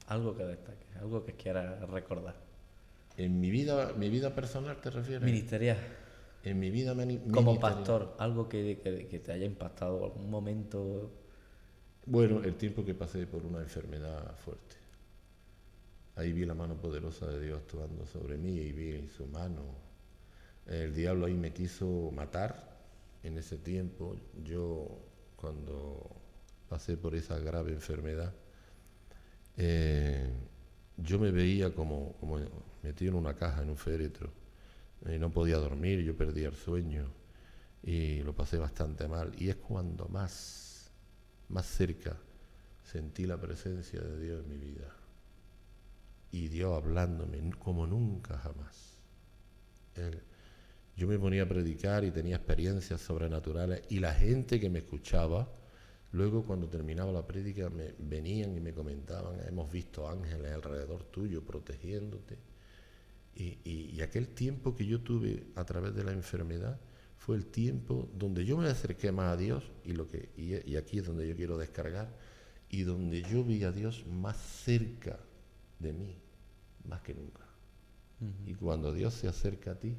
S1: Algo que destaque, algo que quieras recordar.
S2: ¿En mi vida personal te refieres?
S1: Ministerial.
S2: En mi vida
S1: como pastor, algo que te haya impactado, algún momento.
S2: Bueno, el tiempo que pasé por una enfermedad fuerte. Ahí vi la mano poderosa de Dios actuando sobre mí y vi su mano. El diablo ahí me quiso matar en ese tiempo. Yo, cuando pasé por esa grave enfermedad, yo me veía como metido en una caja, en un féretro, y no podía dormir, yo perdía el sueño y lo pasé bastante mal. Y es cuando más cerca sentí la presencia de Dios en mi vida, y Dios hablándome como nunca jamás. Yo me ponía a predicar y tenía experiencias sobrenaturales y la gente que me escuchaba, luego cuando terminaba la prédica venían y me comentaban, hemos visto ángeles alrededor tuyo protegiéndote. Y aquel tiempo que yo tuve a través de la enfermedad fue el tiempo donde yo me acerqué más a Dios y aquí es donde yo quiero descargar y donde yo vi a Dios más cerca de mí, más que nunca. Y cuando Dios se acerca a ti,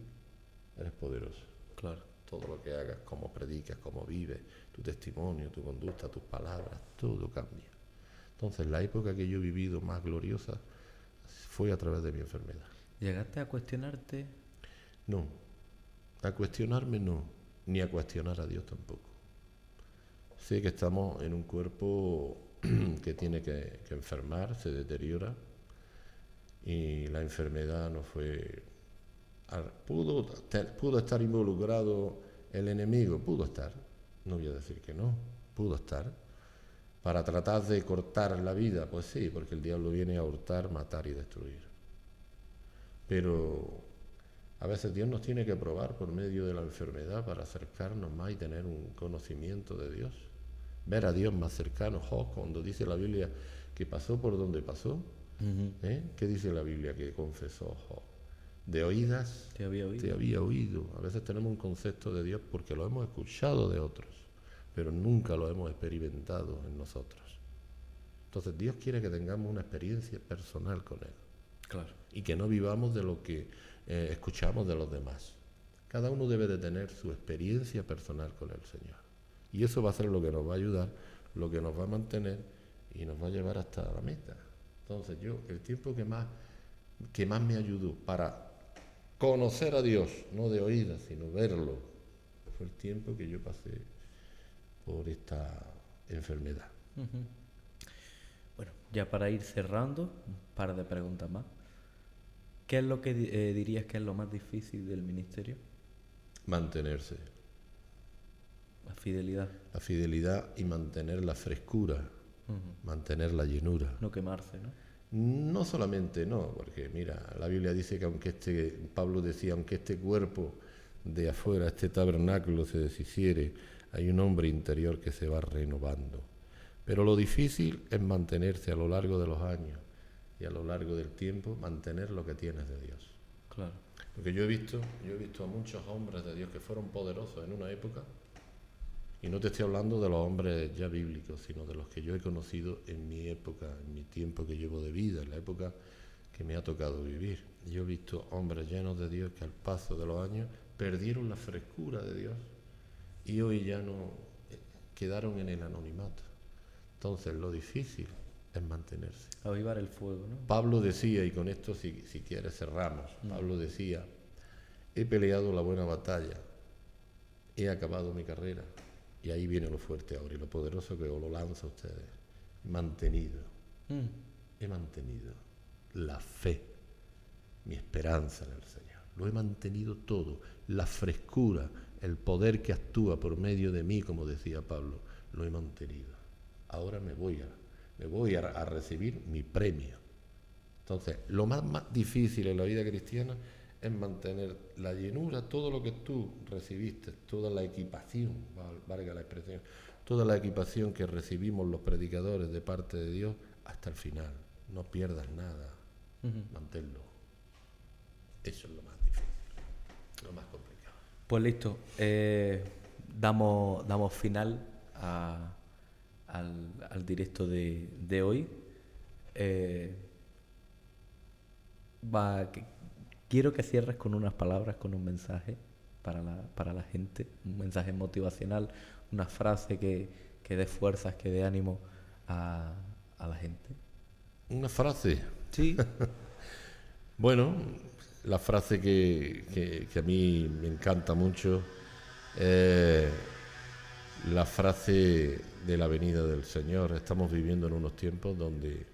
S2: eres poderoso.
S1: Claro.
S2: Todo lo que hagas, cómo predicas, cómo vives, tu testimonio, tu conducta, tus palabras, todo cambia. Entonces, la época que yo he vivido más gloriosa fue a través de mi enfermedad.
S1: ¿Llegaste a cuestionarte?
S2: No, a cuestionarme no, ni a cuestionar a Dios tampoco. Sé que estamos en un cuerpo que tiene que enfermar, se deteriora, y la enfermedad no fue... ¿Pudo estar involucrado el enemigo? Pudo estar, no voy a decir que no, pudo estar. Para tratar de cortar la vida, pues sí, porque el diablo viene a hurtar, matar y destruir. Pero a veces Dios nos tiene que probar por medio de la enfermedad para acercarnos más y tener un conocimiento de Dios. Ver a Dios más cercano. Job, cuando dice la Biblia que pasó por donde pasó, ¿qué dice la Biblia que confesó Job? De oídas
S1: Te había oído.
S2: te había oído. A veces tenemos un concepto de Dios porque lo hemos escuchado de otros, pero nunca lo hemos experimentado en nosotros. Entonces Dios quiere que tengamos una experiencia personal con Él.
S1: Claro.
S2: Y que no vivamos de lo que escuchamos de los demás. Cada uno debe de tener su experiencia personal con el Señor. Y eso va a ser lo que nos va a ayudar, lo que nos va a mantener y nos va a llevar hasta la meta. Entonces el tiempo que más me ayudó para conocer a Dios, no de oídas, sino verlo, fue el tiempo que yo pasé por esta enfermedad.
S1: Bueno, ya para ir cerrando, un par de preguntas más. ¿Qué es lo que dirías que es lo más difícil del ministerio?
S2: Mantenerse.
S1: La fidelidad.
S2: La fidelidad y mantener la frescura, mantener la llenura.
S1: No quemarse, ¿no?
S2: No solamente no, porque mira, la Biblia dice que Pablo decía, aunque este cuerpo de afuera, este tabernáculo se deshiciere, hay un hombre interior que se va renovando. Pero lo difícil es mantenerse a lo largo de los años y a lo largo del tiempo, mantener lo que tienes de Dios.
S1: Claro.
S2: Porque yo he visto a muchos hombres de Dios que fueron poderosos en una época, y no te estoy hablando de los hombres ya bíblicos, sino de los que yo he conocido en mi época, en mi tiempo que llevo de vida, en la época que me ha tocado vivir. Yo he visto hombres llenos de Dios que al paso de los años perdieron la frescura de Dios y hoy ya no quedaron en el anonimato. Entonces lo difícil es mantenerse.
S1: Avivar el fuego, ¿no?
S2: Pablo decía, y con esto si quieres cerramos, Pablo decía, he peleado la buena batalla, he acabado mi carrera. Y ahí viene lo fuerte ahora y lo poderoso que os lo lanzo a ustedes. He mantenido la fe, mi esperanza en el Señor. Lo he mantenido todo, la frescura, el poder que actúa por medio de mí, como decía Pablo, lo he mantenido. Ahora me voy a recibir mi premio. Entonces, lo más difícil en la vida cristiana es mantener la llenura, todo lo que tú recibiste, toda la equipación, valga la expresión, toda la equipación que recibimos los predicadores de parte de Dios hasta el final. No pierdas nada, manténlo. Eso es lo más difícil, lo más complicado.
S1: Pues listo, damos final al directo de hoy. Quiero que cierres con unas palabras, con un mensaje para la gente, un mensaje motivacional, una frase que dé fuerzas, que dé ánimo a la gente.
S2: ¿Una frase?
S1: Sí.
S2: Bueno, la frase que a mí me encanta mucho es la frase de la venida del Señor. Estamos viviendo en unos tiempos donde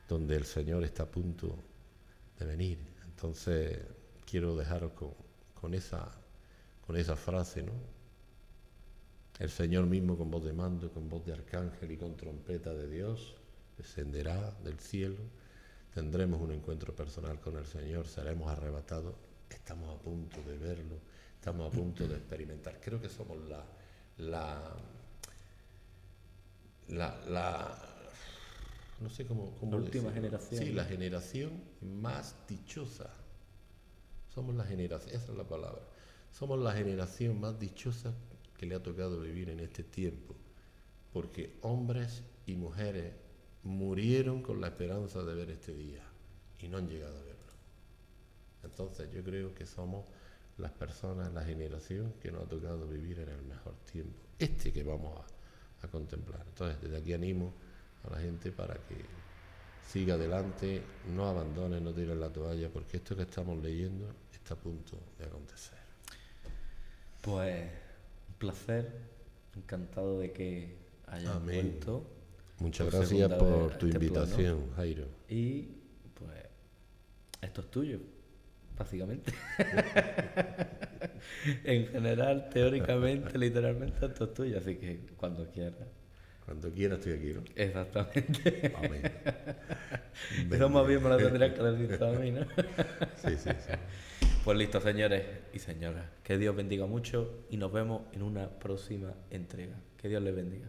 S2: el Señor está a punto de venir. Entonces quiero dejaros con esa frase, ¿no? El Señor mismo con voz de mando, con voz de arcángel y con trompeta de Dios descenderá del cielo. Tendremos un encuentro personal con el Señor, seremos arrebatados estamos a punto de verlo, estamos a punto de experimentar. Creo que somos no sé cómo
S1: La última
S2: decirlo.
S1: generación.
S2: Sí, la generación más dichosa. Somos la generación, esa es la palabra. Somos la generación más dichosa que le ha tocado vivir en este tiempo. Porque hombres y mujeres murieron con la esperanza de ver este día y no han llegado a verlo. Entonces yo creo que somos las personas, la generación que nos ha tocado vivir en el mejor tiempo, este que vamos a contemplar. Entonces desde aquí animo a la gente para que siga adelante, no abandone, no tire la toalla, porque esto que estamos leyendo está a punto de acontecer.
S1: Pues un placer, encantado de que hayas vuelto.
S2: Muchas
S1: por
S2: gracias
S1: segunda
S2: por
S1: vez
S2: tu
S1: a este
S2: invitación,
S1: plano.
S2: Jairo.
S1: Y pues esto es tuyo, básicamente. En general, teóricamente, literalmente, esto es tuyo, así que cuando quieras.
S2: Cuando quieras estoy aquí, ¿no?
S1: Exactamente.
S2: Amén.
S1: Eso más bien me lo tendrías que decir tú a mí, ¿no?
S2: Sí, sí, sí.
S1: Pues listo, señores y señoras. Que Dios bendiga mucho y nos vemos en una próxima entrega. Que Dios les bendiga.